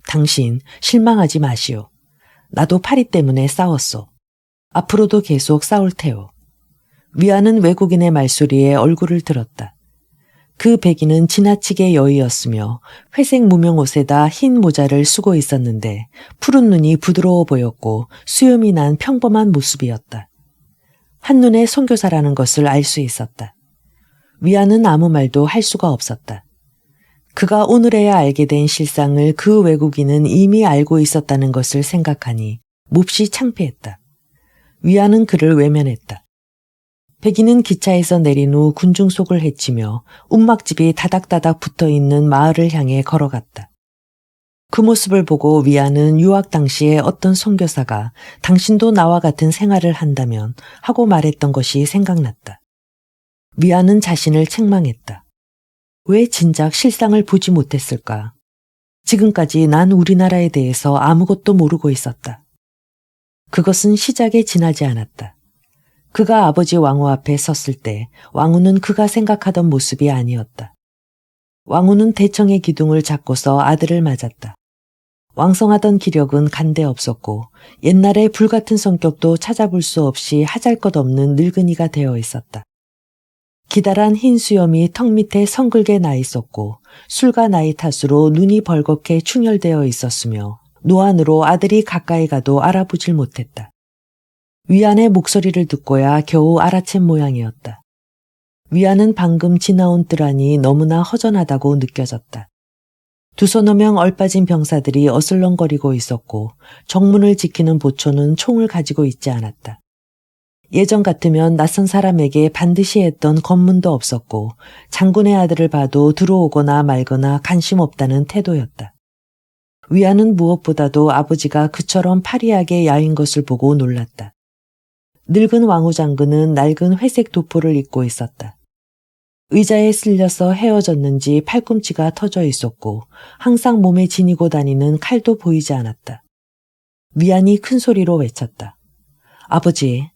당신 실망하지 마시오. 나도 파리 때문에 싸웠소. 앞으로도 계속 싸울 테오. 위안은 외국인의 말소리에 얼굴을 들었다. 그 백인은 지나치게 여의었으며 회색 무명 옷에다 흰 모자를 쓰고 있었는데 푸른 눈이 부드러워 보였고 수염이 난 평범한 모습이었다. 한눈에 선교사라는 것을 알 수 있었다. 위안은 아무 말도 할 수가 없었다. 그가 오늘에야 알게 된 실상을 그 외국인은 이미 알고 있었다는 것을 생각하니 몹시 창피했다. 위안은 그를 외면했다. 백인은 기차에서 내린 후 군중 속을 헤치며 움막집이 다닥다닥 붙어있는 마을을 향해 걸어갔다. 그 모습을 보고 위안은 유학 당시에 어떤 선교사가 당신도 나와 같은 생활을 한다면 하고 말했던 것이 생각났다. 위안은 자신을 책망했다. 왜 진작 실상을 보지 못했을까? 지금까지 난 우리나라에 대해서 아무것도 모르고 있었다. 그것은 시작에 지나지 않았다. 그가 아버지 왕후 앞에 섰을 때 왕후는 그가 생각하던 모습이 아니었다. 왕후는 대청의 기둥을 잡고서 아들을 맞았다. 왕성하던 기력은 간데 없었고 옛날의 불같은 성격도 찾아볼 수 없이 하잘것없는 늙은이가 되어 있었다. 기다란 흰 수염이 턱 밑에 성글게 나 있었고 술과 나이 탓으로 눈이 벌겋게 충혈되어 있었으며 노안으로 아들이 가까이 가도 알아보질 못했다. 위안의 목소리를 듣고야 겨우 알아챈 모양이었다. 위안은 방금 지나온 뜰안이 너무나 허전하다고 느껴졌다. 두서너 명 얼빠진 병사들이 어슬렁거리고 있었고 정문을 지키는 보초는 총을 가지고 있지 않았다. 예전 같으면 낯선 사람에게 반드시 했던 검문도 없었고 장군의 아들을 봐도 들어오거나 말거나 관심 없다는 태도였다. 위안은 무엇보다도 아버지가 그처럼 파리하게 야윈 것을 보고 놀랐다. 늙은 왕후 장군은 낡은 회색 도포를 입고 있었다. 의자에 쓸려서 헤어졌는지 팔꿈치가 터져 있었고 항상 몸에 지니고 다니는 칼도 보이지 않았다. 위안이 큰 소리로 외쳤다. 아버지.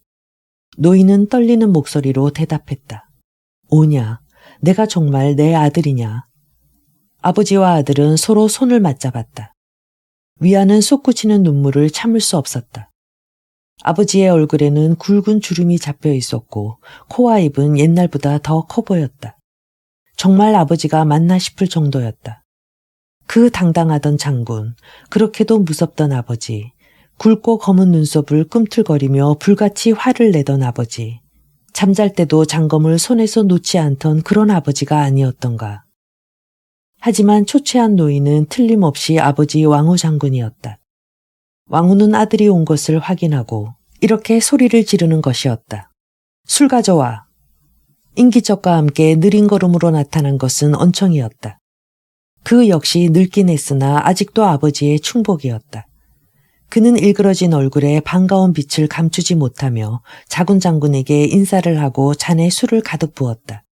노인은 떨리는 목소리로 대답했다. 오냐, 내가 정말 내 아들이냐. 아버지와 아들은 서로 손을 맞잡았다. 위안은 솟구치는 눈물을 참을 수 없었다. 아버지의 얼굴에는 굵은 주름이 잡혀 있었고 코와 입은 옛날보다 더 커 보였다. 정말 아버지가 맞나 싶을 정도였다. 그 당당하던 장군, 그렇게도 무섭던 아버지, 굵고 검은 눈썹을 꿈틀거리며 불같이 화를 내던 아버지, 잠잘 때도 장검을 손에서 놓지 않던 그런 아버지가 아니었던가. 하지만 초췌한 노인은 틀림없이 아버지 왕후 장군이었다. 왕후는 아들이 온 것을 확인하고 이렇게 소리를 지르는 것이었다. 술 가져와. 인기척과 함께 느린 걸음으로 나타난 것은 언청이었다. 그 역시 늙긴 했으나 아직도 아버지의 충복이었다. 그는 일그러진 얼굴에 반가운 빛을 감추지 못하며 자군 장군에게 인사를 하고 잔에 술을 가득 부었다.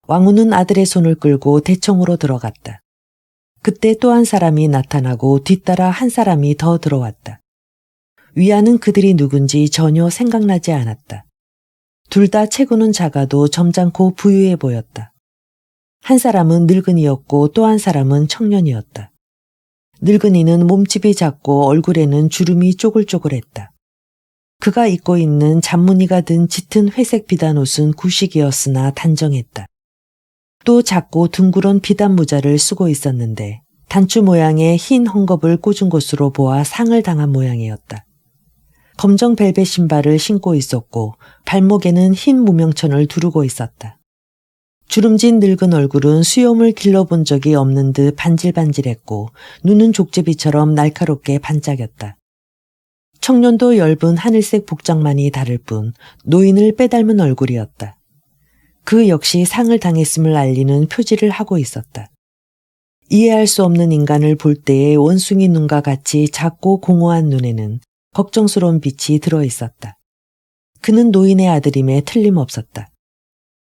왕후는 아들의 손을 끌고 대청으로 들어갔다. 그때 또 한 사람이 나타나고 뒤따라 한 사람이 더 들어왔다. 위안은 그들이 누군지 전혀 생각나지 않았다. 둘 다 체구는 작아도 점잖고 부유해 보였다. 한 사람은 늙은이였고 또 한 사람은 청년이었다. 늙은이는 몸집이 작고 얼굴에는 주름이 쪼글쪼글했다. 그가 입고 있는 잔무늬가 든 짙은 회색 비단 옷은 구식이었으나 단정했다. 또 작고 둥그런 비단 모자를 쓰고 있었는데 단추 모양의 흰 헝겊을 꽂은 것으로 보아 상을 당한 모양이었다. 검정 벨벳 신발을 신고 있었고 발목에는 흰 무명천을 두르고 있었다. 주름진 늙은 얼굴은 수염을 길러본 적이 없는 듯 반질반질했고 눈은 족제비처럼 날카롭게 반짝였다. 청년도 엷은 하늘색 복장만이 다를 뿐 노인을 빼닮은 얼굴이었다. 그 역시 상을 당했음을 알리는 표지를 하고 있었다. 이해할 수 없는 인간을 볼 때의 원숭이 눈과 같이 작고 공허한 눈에는 걱정스러운 빛이 들어 있었다. 그는 노인의 아들임에 틀림없었다.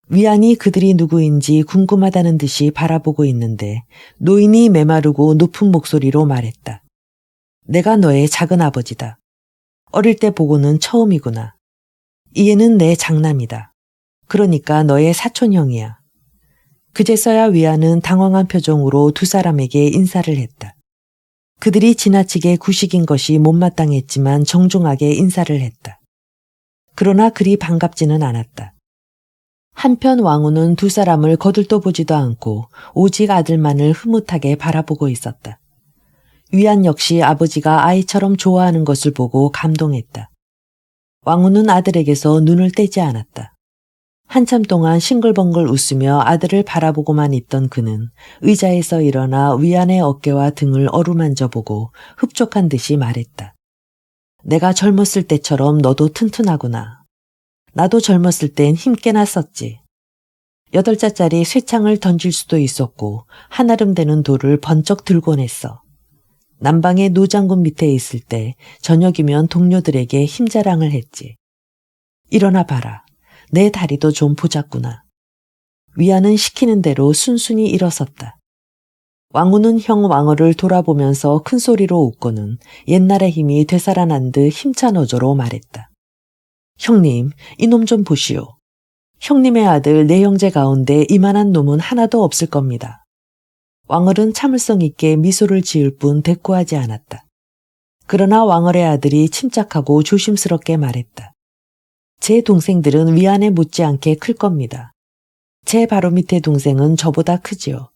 위안이 그들이 누구인지 궁금하다는 듯이 바라보고 있는데 노인이 메마르고 높은 목소리로 말했다. 내가 너의 작은 아버지다. 어릴 때 보고는 처음이구나. 이 애는 내 장남이다. 그러니까 너의 사촌형이야. 그제서야 위안은 당황한 표정으로 두 사람에게 인사를 했다. 그들이 지나치게 구식인 것이 못마땅했지만 정중하게 인사를 했다. 그러나 그리 반갑지는 않았다. 한편 왕후는 두 사람을 거들떠보지도 않고 오직 아들만을 흐뭇하게 바라보고 있었다. 위안 역시 아버지가 아이처럼 좋아하는 것을 보고 감동했다. 왕후는 아들에게서 눈을 떼지 않았다. 한참 동안 싱글벙글 웃으며 아들을 바라보고만 있던 그는 의자에서 일어나 위안의 어깨와 등을 어루만져보고 흡족한 듯이 말했다. 내가 젊었을 때처럼 너도 튼튼하구나. 나도 젊었을 땐 힘께나 썼지. 8자짜리 쇠창을 던질 수도 있었고 한아름 되는 돌을 번쩍 들곤 했어. 남방의 노장군 밑에 있을 때 저녁이면 동료들에게 힘자랑을 했지. 일어나 봐라. 내 다리도 좀 보자꾸나. 위안은 시키는 대로 순순히 일어섰다. 왕후는 형 왕어를 돌아보면서 큰 소리로 웃고는 옛날의 힘이 되살아난 듯 힘찬 어조로 말했다. 형님, 이놈 좀 보시오. 형님의 아들 내 형제 가운데 이만한 놈은 하나도 없을 겁니다. 왕얼은 참을성 있게 미소를 지을 뿐 대꾸하지 않았다. 그러나 왕얼의 아들이 침착하고 조심스럽게 말했다. 제 동생들은 위안에 못지않게 클 겁니다. 제 바로 밑에 동생은 저보다 크지요.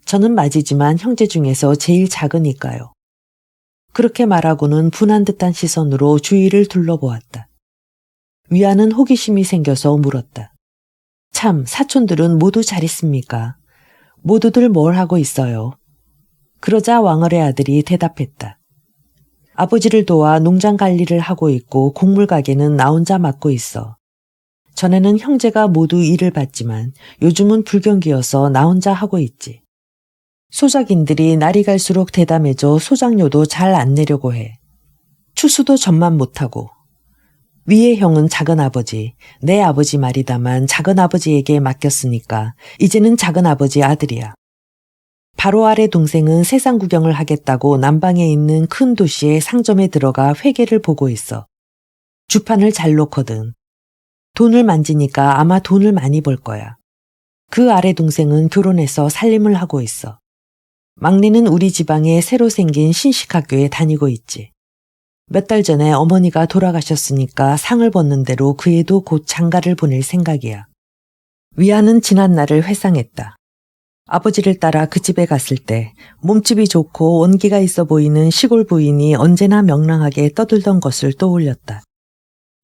저는 맞이지만 형제 중에서 제일 작으니까요. 그렇게 말하고는 분한 듯한 시선으로 주위를 둘러보았다. 위안은 호기심이 생겨서 물었다. 참, 사촌들은 모두 잘 있습니까? 모두들 뭘 하고 있어요? 그러자 왕얼의 아들이 대답했다. 아버지를 도와 농장 관리를 하고 있고 곡물 가게는 나 혼자 맡고 있어. 전에는 형제가 모두 일을 봤지만 요즘은 불경기여서 나 혼자 하고 있지. 소작인들이 날이 갈수록 대담해져 소작료도 잘 안 내려고 해. 추수도 전만 못하고. 위의 형은 작은아버지, 내 아버지 말이다만 작은아버지에게 맡겼으니까 이제는 작은아버지 아들이야. 바로 아래 동생은 세상 구경을 하겠다고 남방에 있는 큰 도시의 상점에 들어가 회계를 보고 있어. 주판을 잘 놓거든. 돈을 만지니까 아마 돈을 많이 벌 거야. 그 아래 동생은 결혼해서 살림을 하고 있어. 막내는 우리 지방에 새로 생긴 신식학교에 다니고 있지. 몇 달 전에 어머니가 돌아가셨으니까 상을 벗는 대로 그 애도 곧 장가를 보낼 생각이야. 위안은 지난 날을 회상했다. 아버지를 따라 그 집에 갔을 때 몸집이 좋고 원기가 있어 보이는 시골 부인이 언제나 명랑하게 떠들던 것을 떠올렸다.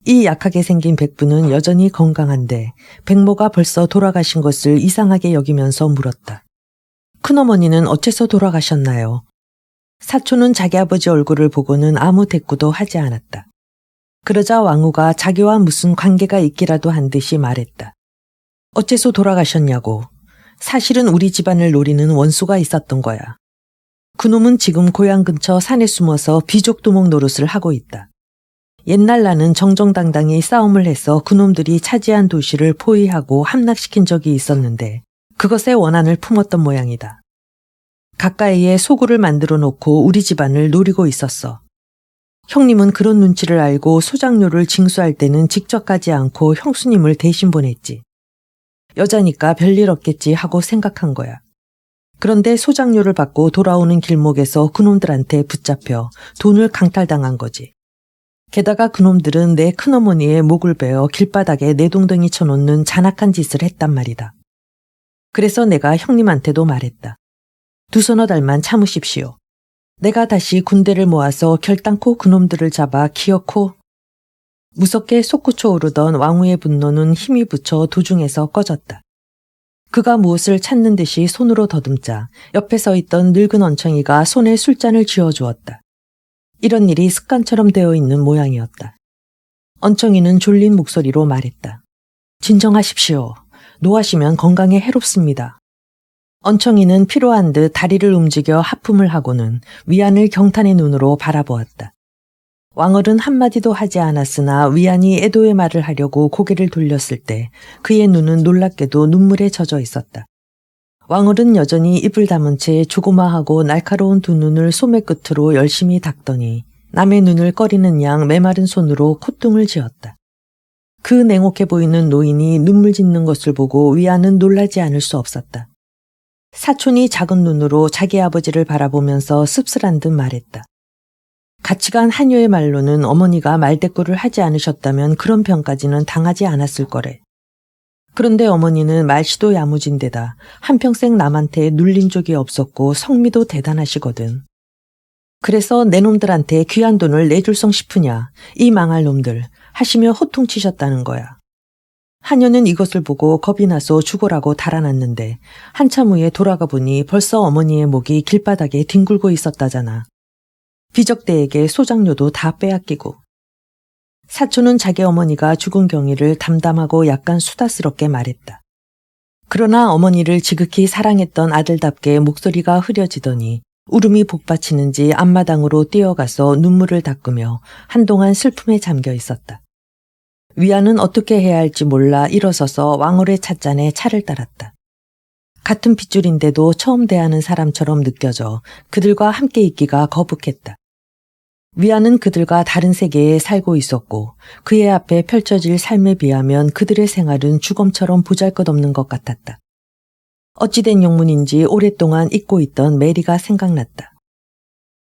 이 약하게 생긴 백부는 여전히 건강한데 백모가 벌써 돌아가신 것을 이상하게 여기면서 물었다. 큰어머니는 어째서 돌아가셨나요? 사촌은 자기 아버지 얼굴을 보고는 아무 대꾸도 하지 않았다. 그러자 왕후가 자기와 무슨 관계가 있기라도 한 듯이 말했다. 어째서 돌아가셨냐고. 사실은 우리 집안을 노리는 원수가 있었던 거야. 그놈은 지금 고향 근처 산에 숨어서 비족 두목 노릇을 하고 있다. 옛날 나는 정정당당히 싸움을 해서 그놈들이 차지한 도시를 포위하고 함락시킨 적이 있었는데 그것에 원한을 품었던 모양이다. 가까이에 소굴을 만들어 놓고 우리 집안을 노리고 있었어. 형님은 그런 눈치를 알고 소장료를 징수할 때는 직접 가지 않고 형수님을 대신 보냈지. 여자니까 별일 없겠지 하고 생각한 거야. 그런데 소장료를 받고 돌아오는 길목에서 그놈들한테 붙잡혀 돈을 강탈당한 거지. 게다가 그놈들은 내 큰어머니의 목을 베어 길바닥에 내동댕이 쳐놓는 잔악한 짓을 했단 말이다. 그래서 내가 형님한테도 말했다. 두서너 달만 참으십시오. 내가 다시 군대를 모아서 결단코 그놈들을 잡아 기어코. 무섭게 솟구쳐 오르던 왕후의 분노는 힘이 붙여 도중에서 꺼졌다. 그가 무엇을 찾는 듯이 손으로 더듬자 옆에 서 있던 늙은 언청이가 손에 술잔을 쥐어주었다. 이런 일이 습관처럼 되어 있는 모양이었다. 언청이는 졸린 목소리로 말했다. 진정하십시오. 노하시면 건강에 해롭습니다. 언청이는 피로한 듯 다리를 움직여 하품을 하고는 위안을 경탄의 눈으로 바라보았다. 왕얼은 한마디도 하지 않았으나 위안이 애도의 말을 하려고 고개를 돌렸을 때 그의 눈은 놀랍게도 눈물에 젖어 있었다. 왕얼은 여전히 입을 다문 채 조그마하고 날카로운 두 눈을 소매 끝으로 열심히 닦더니 남의 눈을 꺼리는 양 메마른 손으로 콧등을 지었다. 그 냉혹해 보이는 노인이 눈물 짓는 것을 보고 위안은 놀라지 않을 수 없었다. 사촌이 작은 눈으로 자기 아버지를 바라보면서 씁쓸한 듯 말했다. 같이 간 한여의 말로는 어머니가 말대꾸를 하지 않으셨다면 그런 병까지는 당하지 않았을 거래. 그런데 어머니는 말씨도 야무진데다 한평생 남한테 눌린 적이 없었고 성미도 대단하시거든. 그래서 내 놈들한테 귀한 돈을 내줄성 싶으냐, 이 망할 놈들 하시며 호통치셨다는 거야. 한여는 이것을 보고 겁이 나서 죽어라고 달아났는데 한참 후에 돌아가 보니 벌써 어머니의 목이 길바닥에 뒹굴고 있었다잖아. 비적대에게 소장료도 다 빼앗기고. 사촌은 자기 어머니가 죽은 경위를 담담하고 약간 수다스럽게 말했다. 그러나 어머니를 지극히 사랑했던 아들답게 목소리가 흐려지더니 울음이 복받치는지 앞마당으로 뛰어가서 눈물을 닦으며 한동안 슬픔에 잠겨 있었다. 위안은 어떻게 해야 할지 몰라 일어서서 왕홀의 찻잔에 차를 따랐다. 같은 핏줄인데도 처음 대하는 사람처럼 느껴져 그들과 함께 있기가 거북했다. 위안은 그들과 다른 세계에 살고 있었고 그의 앞에 펼쳐질 삶에 비하면 그들의 생활은 주검처럼 보잘것없는 것 같았다. 어찌된 영문인지 오랫동안 잊고 있던 메리가 생각났다.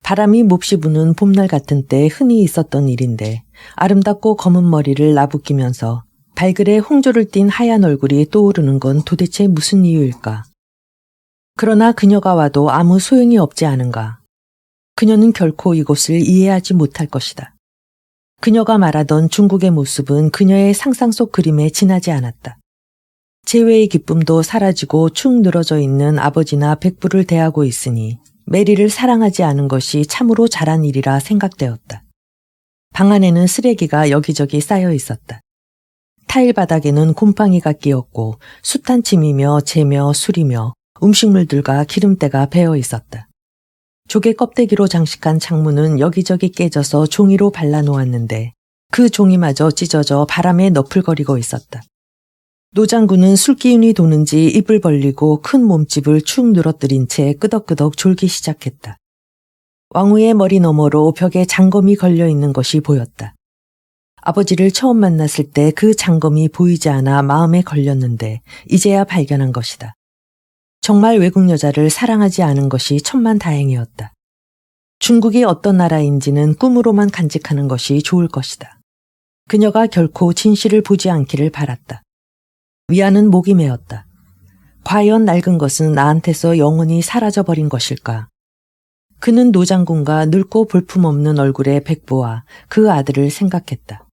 바람이 몹시 부는 봄날 같은 때 흔히 있었던 일인데 아름답고 검은 머리를 나부끼면서 발글에 홍조를 띤 하얀 얼굴이 떠오르는 건 도대체 무슨 이유일까? 그러나 그녀가 와도 아무 소용이 없지 않은가? 그녀는 결코 이곳을 이해하지 못할 것이다. 그녀가 말하던 중국의 모습은 그녀의 상상 속 그림에 지나지 않았다. 재회의 기쁨도 사라지고 축 늘어져 있는 아버지나 백부를 대하고 있으니 메리를 사랑하지 않은 것이 참으로 잘한 일이라 생각되었다. 방 안에는 쓰레기가 여기저기 쌓여 있었다. 타일 바닥에는 곰팡이가 끼었고 숱한 침이며 재며 술이며 음식물들과 기름때가 배어 있었다. 조개 껍데기로 장식한 창문은 여기저기 깨져서 종이로 발라놓았는데 그 종이마저 찢어져 바람에 너풀거리고 있었다. 노장군은 술기운이 도는지 입을 벌리고 큰 몸집을 축 늘어뜨린 채 끄덕끄덕 졸기 시작했다. 왕후의 머리 너머로 벽에 장검이 걸려있는 것이 보였다. 아버지를 처음 만났을 때 그 장검이 보이지 않아 마음에 걸렸는데 이제야 발견한 것이다. 정말 외국 여자를 사랑하지 않은 것이 천만다행이었다. 중국이 어떤 나라인지는 꿈으로만 간직하는 것이 좋을 것이다. 그녀가 결코 진실을 보지 않기를 바랐다. 위안은 목이 메었다. 과연 낡은 것은 나한테서 영원히 사라져버린 것일까? 그는 노장군과 늙고 볼품없는 얼굴의 백부와 그 아들을 생각했다.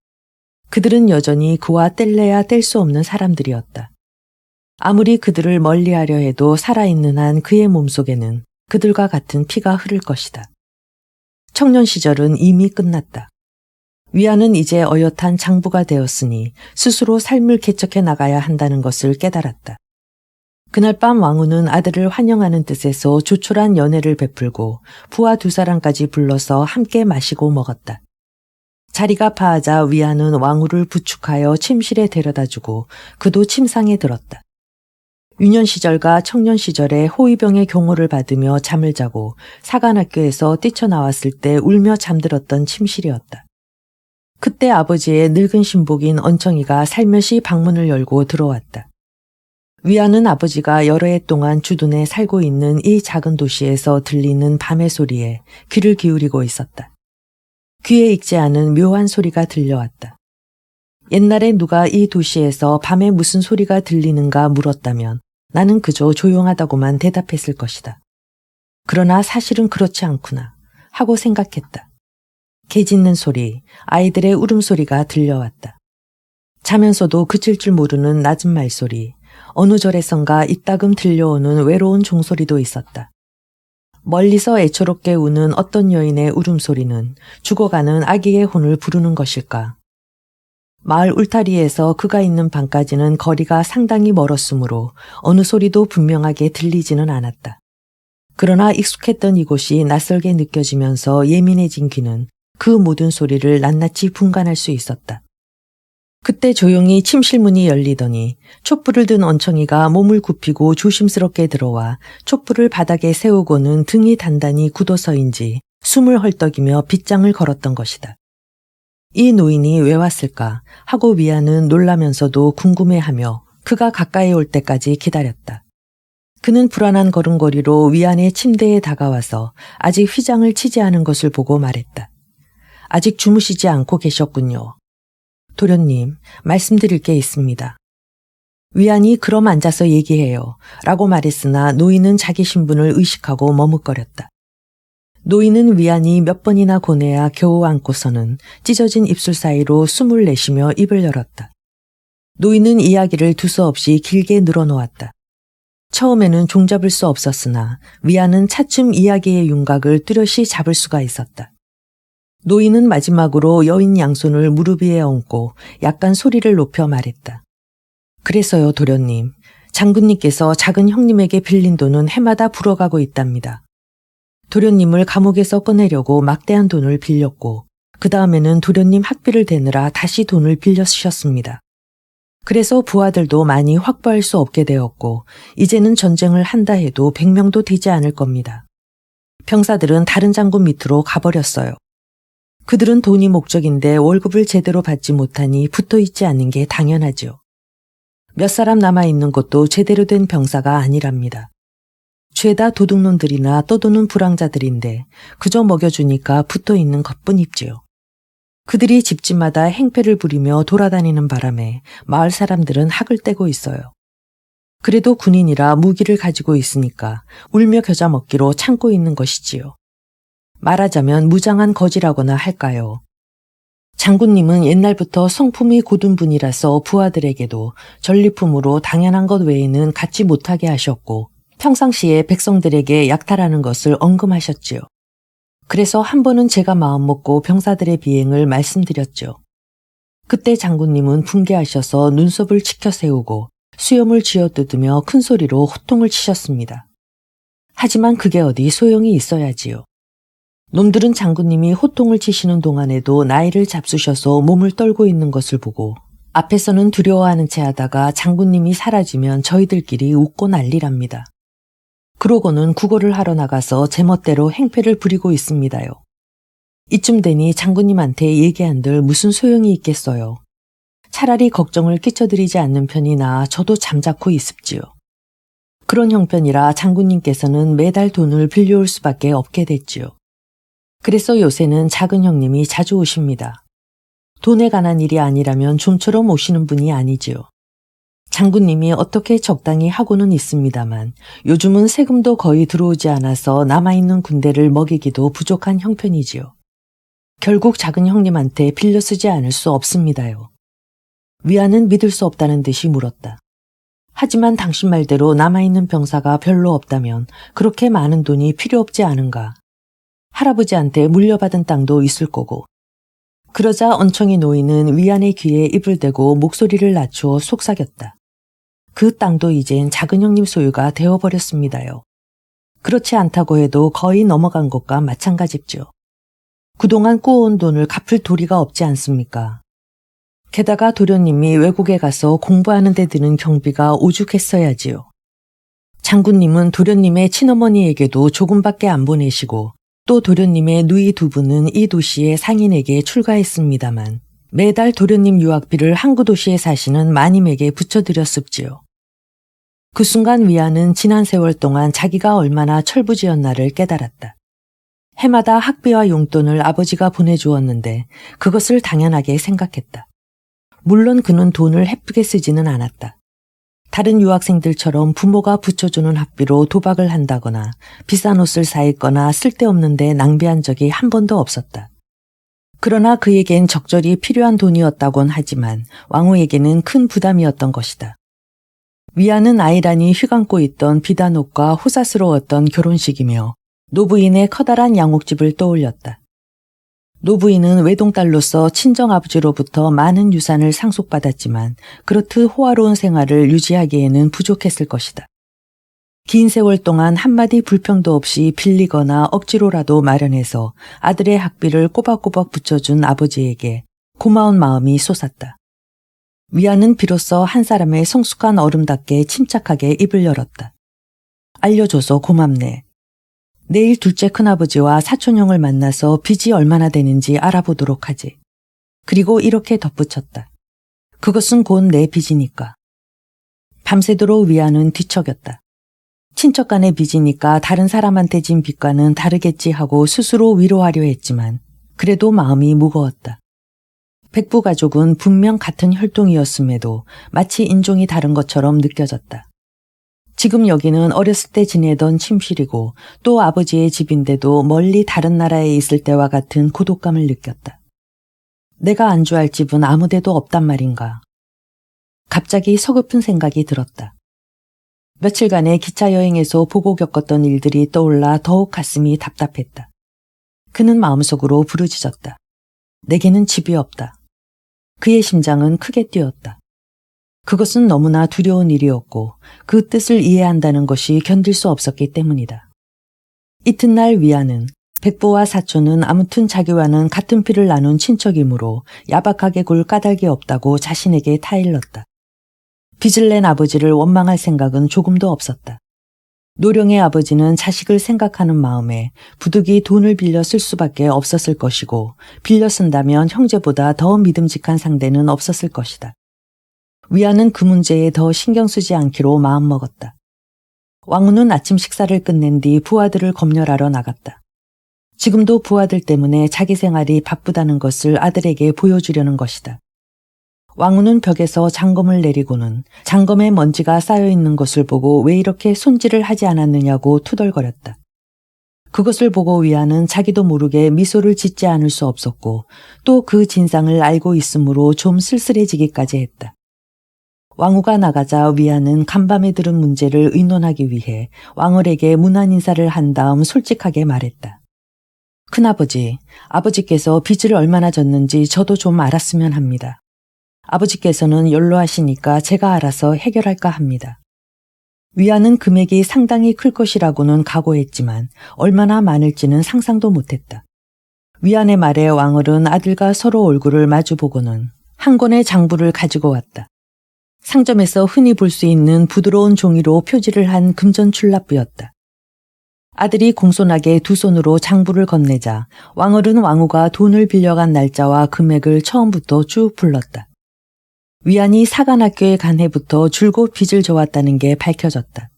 그들은 여전히 그와 뗄래야 뗄 수 없는 사람들이었다. 아무리 그들을 멀리하려 해도 살아있는 한 그의 몸속에는 그들과 같은 피가 흐를 것이다. 청년 시절은 이미 끝났다. 위안은 이제 어엿한 장부가 되었으니 스스로 삶을 개척해 나가야 한다는 것을 깨달았다. 그날 밤 왕후는 아들을 환영하는 뜻에서 조촐한 연회를 베풀고 부하 2사람까지 불러서 함께 마시고 먹었다. 자리가 파하자 위안은 왕후를 부축하여 침실에 데려다주고 그도 침상에 들었다. 유년 시절과 청년 시절에 호위병의 경호를 받으며 잠을 자고 사관학교에서 뛰쳐나왔을 때 울며 잠들었던 침실이었다. 그때 아버지의 늙은 신복인 언청이가 살며시 방문을 열고 들어왔다. 위안은 아버지가 여러 해 동안 주둔해 살고 있는 이 작은 도시에서 들리는 밤의 소리에 귀를 기울이고 있었다. 귀에 익지 않은 묘한 소리가 들려왔다. 옛날에 누가 이 도시에서 밤에 무슨 소리가 들리는가 물었다면 나는 그저 조용하다고만 대답했을 것이다. 그러나 사실은 그렇지 않구나 하고 생각했다. 개 짖는 소리, 아이들의 울음소리가 들려왔다. 자면서도 그칠 줄 모르는 낮은 말소리, 어느 절에선가 이따금 들려오는 외로운 종소리도 있었다. 멀리서 애처롭게 우는 어떤 여인의 울음소리는 죽어가는 아기의 혼을 부르는 것일까? 마을 울타리에서 그가 있는 방까지는 거리가 상당히 멀었으므로 어느 소리도 분명하게 들리지는 않았다. 그러나 익숙했던 이곳이 낯설게 느껴지면서 예민해진 귀는 그 모든 소리를 낱낱이 분간할 수 있었다. 그때 조용히 침실 문이 열리더니 촛불을 든 언청이가 몸을 굽히고 조심스럽게 들어와 촛불을 바닥에 세우고는 등이 단단히 굳어서인지 숨을 헐떡이며 빗장을 걸었던 것이다. 이 노인이 왜 왔을까 하고 위안은 놀라면서도 궁금해하며 그가 가까이 올 때까지 기다렸다. 그는 불안한 걸음걸이로 위안의 침대에 다가와서 아직 휘장을 치지 않은 것을 보고 말했다. 아직 주무시지 않고 계셨군요. 도련님, 말씀드릴 게 있습니다. 위안이 그럼 앉아서 얘기해요 라고 말했으나 노인은 자기 신분을 의식하고 머뭇거렸다. 노인은 위안이 몇 번이나 고뇌야 겨우 앉고서는 찢어진 입술 사이로 숨을 내쉬며 입을 열었다. 노인은 이야기를 두서없이 길게 늘어놓았다. 처음에는 종잡을 수 없었으나 위안은 차츰 이야기의 윤곽을 뚜렷이 잡을 수가 있었다. 노인은 마지막으로 여인 양손을 무릎 위에 얹고 약간 소리를 높여 말했다. 그래서요, 도련님. 장군님께서 작은 형님에게 빌린 돈은 해마다 불어가고 있답니다. 도련님을 감옥에서 꺼내려고 막대한 돈을 빌렸고 그 다음에는 도련님 학비를 대느라 다시 돈을 빌려 쓰셨습니다. 그래서 부하들도 많이 확보할 수 없게 되었고 이제는 전쟁을 한다 해도 100명도 되지 않을 겁니다. 병사들은 다른 장군 밑으로 가버렸어요. 그들은 돈이 목적인데 월급을 제대로 받지 못하니 붙어있지 않는 게 당연하죠. 몇 사람 남아있는 것도 제대로 된 병사가 아니랍니다. 죄다 도둑놈들이나 떠도는 불황자들인데 그저 먹여주니까 붙어있는 것뿐이지요. 그들이 집집마다 행패를 부리며 돌아다니는 바람에 마을 사람들은 학을 떼고 있어요. 그래도 군인이라 무기를 가지고 있으니까 울며 겨자 먹기로 참고 있는 것이지요. 말하자면 무장한 거지라거나 할까요. 장군님은 옛날부터 성품이 고든 분이라서 부하들에게도 전리품으로 당연한 것 외에는 갖지 못하게 하셨고 평상시에 백성들에게 약탈하는 것을 언금하셨지요. 그래서 한 번은 제가 마음먹고 병사들의 비행을 말씀드렸죠. 그때 장군님은 분개하셔서 눈썹을 치켜 세우고 수염을 쥐어뜯으며 큰 소리로 호통을 치셨습니다. 하지만 그게 어디 소용이 있어야지요. 놈들은 장군님이 호통을 치시는 동안에도 나이를 잡수셔서 몸을 떨고 있는 것을 보고 앞에서는 두려워하는 채 하다가 장군님이 사라지면 저희들끼리 웃고 난리랍니다. 그러고는 구걸을 하러 나가서 제멋대로 행패를 부리고 있습니다요. 이쯤 되니 장군님한테 얘기한들 무슨 소용이 있겠어요. 차라리 걱정을 끼쳐드리지 않는 편이 나아 저도 잠자코 있습지요. 그런 형편이라 장군님께서는 매달 돈을 빌려올 수밖에 없게 됐지요. 그래서 요새는 작은 형님이 자주 오십니다. 돈에 관한 일이 아니라면 좀처럼 오시는 분이 아니지요. 장군님이 어떻게 적당히 하고는 있습니다만 요즘은 세금도 거의 들어오지 않아서 남아있는 군대를 먹이기도 부족한 형편이지요. 결국 작은 형님한테 빌려 쓰지 않을 수 없습니다요. 위안은 믿을 수 없다는 듯이 물었다. 하지만 당신 말대로 남아있는 병사가 별로 없다면 그렇게 많은 돈이 필요 없지 않은가. 할아버지한테 물려받은 땅도 있을 거고. 그러자 언청이 노인은 위안의 귀에 입을 대고 목소리를 낮추어 속삭였다. 그 땅도 이젠 작은 형님 소유가 되어버렸습니다요. 그렇지 않다고 해도 거의 넘어간 것과 마찬가지죠. 그동안 꾸어온 돈을 갚을 도리가 없지 않습니까? 게다가 도련님이 외국에 가서 공부하는 데 드는 경비가 오죽했어야지요. 장군님은 도련님의 친어머니에게도 조금밖에 안 보내시고 또 도련님의 누이 두 분은 이 도시에 상인에게 출가했습니다만 매달 도련님 유학비를 항구 도시에 사시는 마님에게 붙여드렸습지요. 그 순간 위안은 지난 세월 동안 자기가 얼마나 철부지였나를 깨달았다. 해마다 학비와 용돈을 아버지가 보내주었는데 그것을 당연하게 생각했다. 물론 그는 돈을 헤프게 쓰지는 않았다. 다른 유학생들처럼 부모가 붙여주는 학비로 도박을 한다거나 비싼 옷을 사 입거나 쓸데없는 데 낭비한 적이 한 번도 없었다. 그러나 그에겐 적절히 필요한 돈이었다곤 하지만 왕후에게는 큰 부담이었던 것이다. 위안은 아이란이 휘감고 있던 비단 옷과 호사스러웠던 결혼식이며 노부인의 커다란 양옥집을 떠올렸다. 노부인은 외동딸로서 친정아버지로부터 많은 유산을 상속받았지만 그렇듯 호화로운 생활을 유지하기에는 부족했을 것이다. 긴 세월 동안 한마디 불평도 없이 빌리거나 억지로라도 마련해서 아들의 학비를 꼬박꼬박 붙여준 아버지에게 고마운 마음이 솟았다. 위안은 비로소 한 사람의 성숙한 어른답게 침착하게 입을 열었다. 알려줘서 고맙네. 내일 둘째 큰아버지와 사촌형을 만나서 빚이 얼마나 되는지 알아보도록 하지. 그리고 이렇게 덧붙였다. 그것은 곧 내 빚이니까. 밤새도록 위안은 뒤척였다. 친척 간의 빚이니까 다른 사람한테 진 빚과는 다르겠지 하고 스스로 위로하려 했지만 그래도 마음이 무거웠다. 백부 가족은 분명 같은 혈통이었음에도 마치 인종이 다른 것처럼 느껴졌다. 지금 여기는 어렸을 때 지내던 침실이고 또 아버지의 집인데도 멀리 다른 나라에 있을 때와 같은 고독감을 느꼈다. 내가 안주할 집은 아무 데도 없단 말인가. 갑자기 서글픈 생각이 들었다. 며칠간의 기차 여행에서 보고 겪었던 일들이 떠올라 더욱 가슴이 답답했다. 그는 마음속으로 부르짖었다. 내게는 집이 없다. 그의 심장은 크게 뛰었다. 그것은 너무나 두려운 일이었고 그 뜻을 이해한다는 것이 견딜 수 없었기 때문이다. 이튿날 위안은 백보와 사촌은 아무튼 자기와는 같은 피를 나눈 친척이므로 야박하게 굴 까닭이 없다고 자신에게 타일렀다. 빚을 낸 아버지를 원망할 생각은 조금도 없었다. 노령의 아버지는 자식을 생각하는 마음에 부득이 돈을 빌려 쓸 수밖에 없었을 것이고 빌려 쓴다면 형제보다 더 믿음직한 상대는 없었을 것이다. 위안은 그 문제에 더 신경 쓰지 않기로 마음먹었다. 왕후는 아침 식사를 끝낸 뒤 부하들을 검열하러 나갔다. 지금도 부하들 때문에 자기 생활이 바쁘다는 것을 아들에게 보여주려는 것이다. 왕후는 벽에서 장검을 내리고는 장검에 먼지가 쌓여있는 것을 보고 왜 이렇게 손질을 하지 않았느냐고 투덜거렸다. 그것을 보고 위안은 자기도 모르게 미소를 짓지 않을 수 없었고 또 그 진상을 알고 있으므로 좀 쓸쓸해지기까지 했다. 왕후가 나가자 위안은 간밤에 들은 문제를 의논하기 위해 왕홀에게 문안 인사를 한 다음 솔직하게 말했다. 큰아버지, 아버지께서 빚을 얼마나 졌는지 저도 좀 알았으면 합니다. 아버지께서는 연로하시니까 제가 알아서 해결할까 합니다. 위안은 금액이 상당히 클 것이라고는 각오했지만 얼마나 많을지는 상상도 못했다. 위안의 말에 왕을은 아들과 서로 얼굴을 마주보고는 한 권의 장부를 가지고 왔다. 상점에서 흔히 볼 수 있는 부드러운 종이로 표지를 한 금전 출납부였다. 아들이 공손하게 두 손으로 장부를 건네자 왕을은 왕후가 돈을 빌려간 날짜와 금액을 처음부터 쭉 불렀다. 위안이 사관학교에 간 해부터 줄곧 빚을 져왔다는 게 밝혀졌다.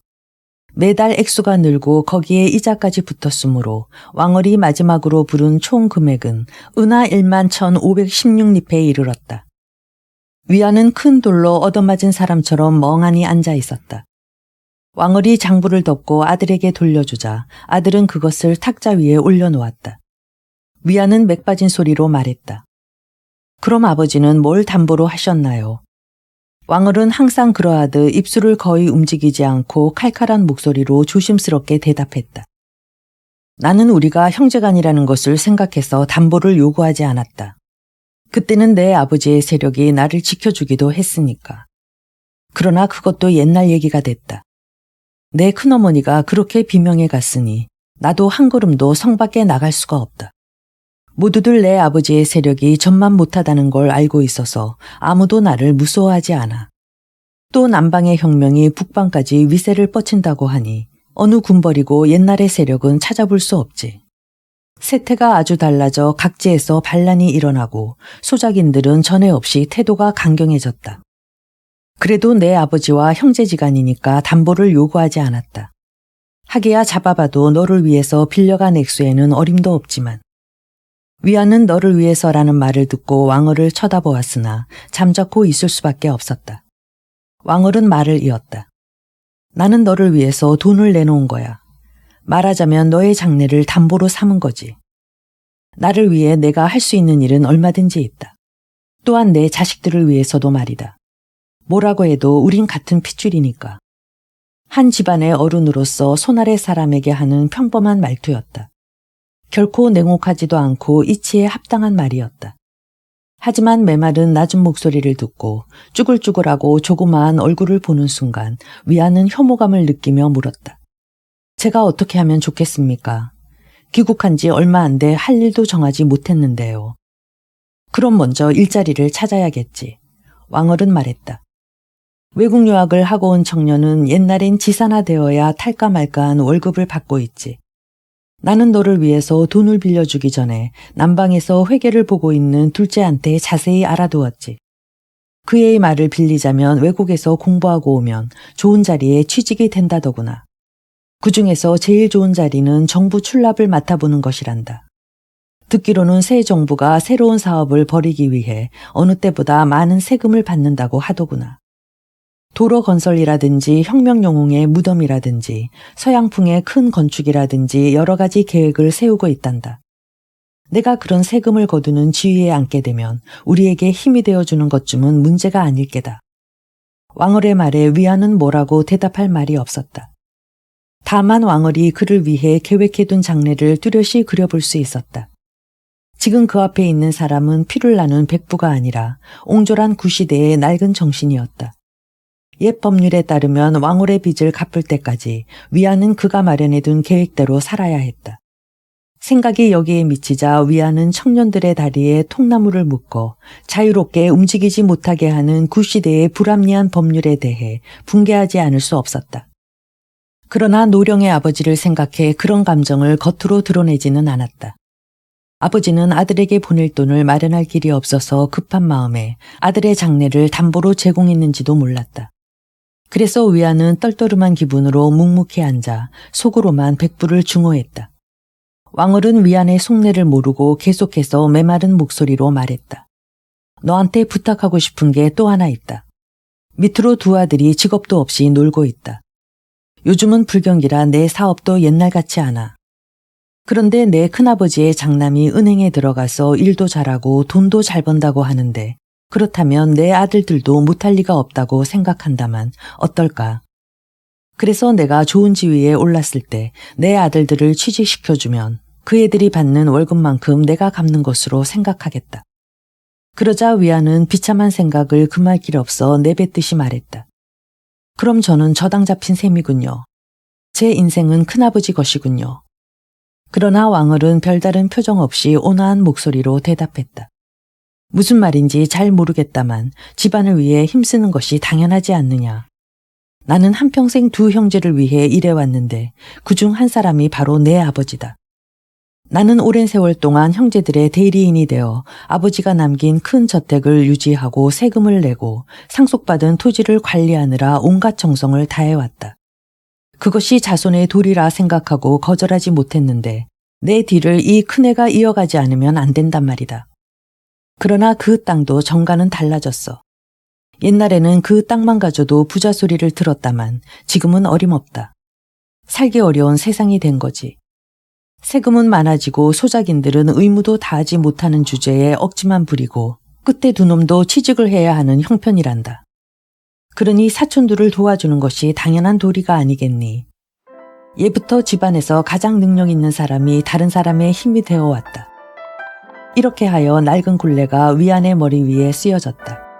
매달 액수가 늘고 거기에 이자까지 붙었으므로 왕을이 마지막으로 부른 총 금액은 은하 11,516리페에 이르렀다. 위안은 큰 돌로 얻어맞은 사람처럼 멍하니 앉아 있었다. 왕을이 장부를 덮고 아들에게 돌려주자 아들은 그것을 탁자 위에 올려놓았다. 위안은 맥 빠진 소리로 말했다. 그럼 아버지는 뭘 담보로 하셨나요? 왕을은 항상 그러하듯 입술을 거의 움직이지 않고 칼칼한 목소리로 조심스럽게 대답했다. 나는 우리가 형제간이라는 것을 생각해서 담보를 요구하지 않았다. 그때는 내 아버지의 세력이 나를 지켜주기도 했으니까. 그러나 그것도 옛날 얘기가 됐다. 내 큰어머니가 그렇게 비명에 갔으니 나도 한 걸음도 성 밖에 나갈 수가 없다. 모두들 내 아버지의 세력이 전만 못하다는 걸 알고 있어서 아무도 나를 무서워하지 않아. 또 남방의 혁명이 북방까지 위세를 뻗친다고 하니 어느 군벌이고 옛날의 세력은 찾아볼 수 없지. 세태가 아주 달라져 각지에서 반란이 일어나고 소작인들은 전에 없이 태도가 강경해졌다. 그래도 내 아버지와 형제지간이니까 담보를 요구하지 않았다. 하기야 잡아봐도 너를 위해서 빌려간 액수에는 어림도 없지만. 위안은 너를 위해서라는 말을 듣고 왕을을 쳐다보았으나 잠자코 있을 수밖에 없었다. 왕을은 말을 이었다. 나는 너를 위해서 돈을 내놓은 거야. 말하자면 너의 장래를 담보로 삼은 거지. 나를 위해 내가 할 수 있는 일은 얼마든지 있다. 또한 내 자식들을 위해서도 말이다. 뭐라고 해도 우린 같은 핏줄이니까. 한 집안의 어른으로서 손아래 사람에게 하는 평범한 말투였다. 결코 냉혹하지도 않고 이치에 합당한 말이었다. 하지만 메마른 낮은 목소리를 듣고 쭈글쭈글하고 조그마한 얼굴을 보는 순간 위안은 혐오감을 느끼며 물었다. 제가 어떻게 하면 좋겠습니까? 귀국한 지 얼마 안 돼 할 일도 정하지 못했는데요. 그럼 먼저 일자리를 찾아야겠지. 왕어른 말했다. 외국 유학을 하고 온 청년은 옛날엔 지사나되어야 탈까 말까한 월급을 받고 있지. 나는 너를 위해서 돈을 빌려주기 전에 남방에서 회계를 보고 있는 둘째한테 자세히 알아두었지. 그의 말을 빌리자면 외국에서 공부하고 오면 좋은 자리에 취직이 된다더구나. 그중에서 제일 좋은 자리는 정부 출납을 맡아보는 것이란다. 듣기로는 새 정부가 새로운 사업을 벌이기 위해 어느 때보다 많은 세금을 받는다고 하더구나. 도로 건설이라든지 혁명 영웅의 무덤이라든지 서양풍의 큰 건축이라든지 여러 가지 계획을 세우고 있단다. 내가 그런 세금을 거두는 지위에 앉게 되면 우리에게 힘이 되어주는 것쯤은 문제가 아닐 게다. 왕얼의 말에 위안은 뭐라고 대답할 말이 없었다. 다만 왕얼이 그를 위해 계획해둔 장래를 뚜렷이 그려볼 수 있었다. 지금 그 앞에 있는 사람은 피를 나눈 백부가 아니라 옹졸한 구시대의 낡은 정신이었다. 옛 법률에 따르면 왕홀의 빚을 갚을 때까지 위안은 그가 마련해둔 계획대로 살아야 했다. 생각이 여기에 미치자 위안은 청년들의 다리에 통나무를 묶어 자유롭게 움직이지 못하게 하는 구시대의 불합리한 법률에 대해 분개하지 않을 수 없었다. 그러나 노령의 아버지를 생각해 그런 감정을 겉으로 드러내지는 않았다. 아버지는 아들에게 보낼 돈을 마련할 길이 없어서 급한 마음에 아들의 장래를 담보로 제공했는지도 몰랐다. 그래서 위안은 떨떠름한 기분으로 묵묵히 앉아 속으로만 백부를 증오했다. 왕얼은 위안의 속내를 모르고 계속해서 메마른 목소리로 말했다. 너한테 부탁하고 싶은 게 또 하나 있다. 밑으로 두 아들이 직업도 없이 놀고 있다. 요즘은 불경기라 내 사업도 옛날같이 않아. 그런데 내 큰아버지의 장남이 은행에 들어가서 일도 잘하고 돈도 잘 번다고 하는데 그렇다면 내 아들들도 못할 리가 없다고 생각한다만 어떨까? 그래서 내가 좋은 지위에 올랐을 때 내 아들들을 취직시켜주면 그 애들이 받는 월급만큼 내가 갚는 것으로 생각하겠다. 그러자 위안은 비참한 생각을 금할 길 없어 내뱉듯이 말했다. 그럼 저는 저당 잡힌 셈이군요. 제 인생은 큰아버지 것이군요. 그러나 왕을은 별다른 표정 없이 온화한 목소리로 대답했다. 무슨 말인지 잘 모르겠다만 집안을 위해 힘쓰는 것이 당연하지 않느냐. 나는 한평생 두 형제를 위해 일해왔는데 그중 한 사람이 바로 내 아버지다. 나는 오랜 세월 동안 형제들의 대리인이 되어 아버지가 남긴 큰 저택을 유지하고 세금을 내고 상속받은 토지를 관리하느라 온갖 정성을 다해왔다. 그것이 자손의 도리라 생각하고 거절하지 못했는데 내 뒤를 이 큰애가 이어가지 않으면 안 된단 말이다. 그러나 그 땅도 정가는 달라졌어. 옛날에는 그 땅만 가져도 부자 소리를 들었다만 지금은 어림없다. 살기 어려운 세상이 된 거지. 세금은 많아지고 소작인들은 의무도 다하지 못하는 주제에 억지만 부리고 끝에 두 놈도 취직을 해야 하는 형편이란다. 그러니 사촌들을 도와주는 것이 당연한 도리가 아니겠니. 예부터 집안에서 가장 능력 있는 사람이 다른 사람의 힘이 되어 왔다. 이렇게 하여 낡은 굴레가 위안의 머리 위에 쓰여졌다.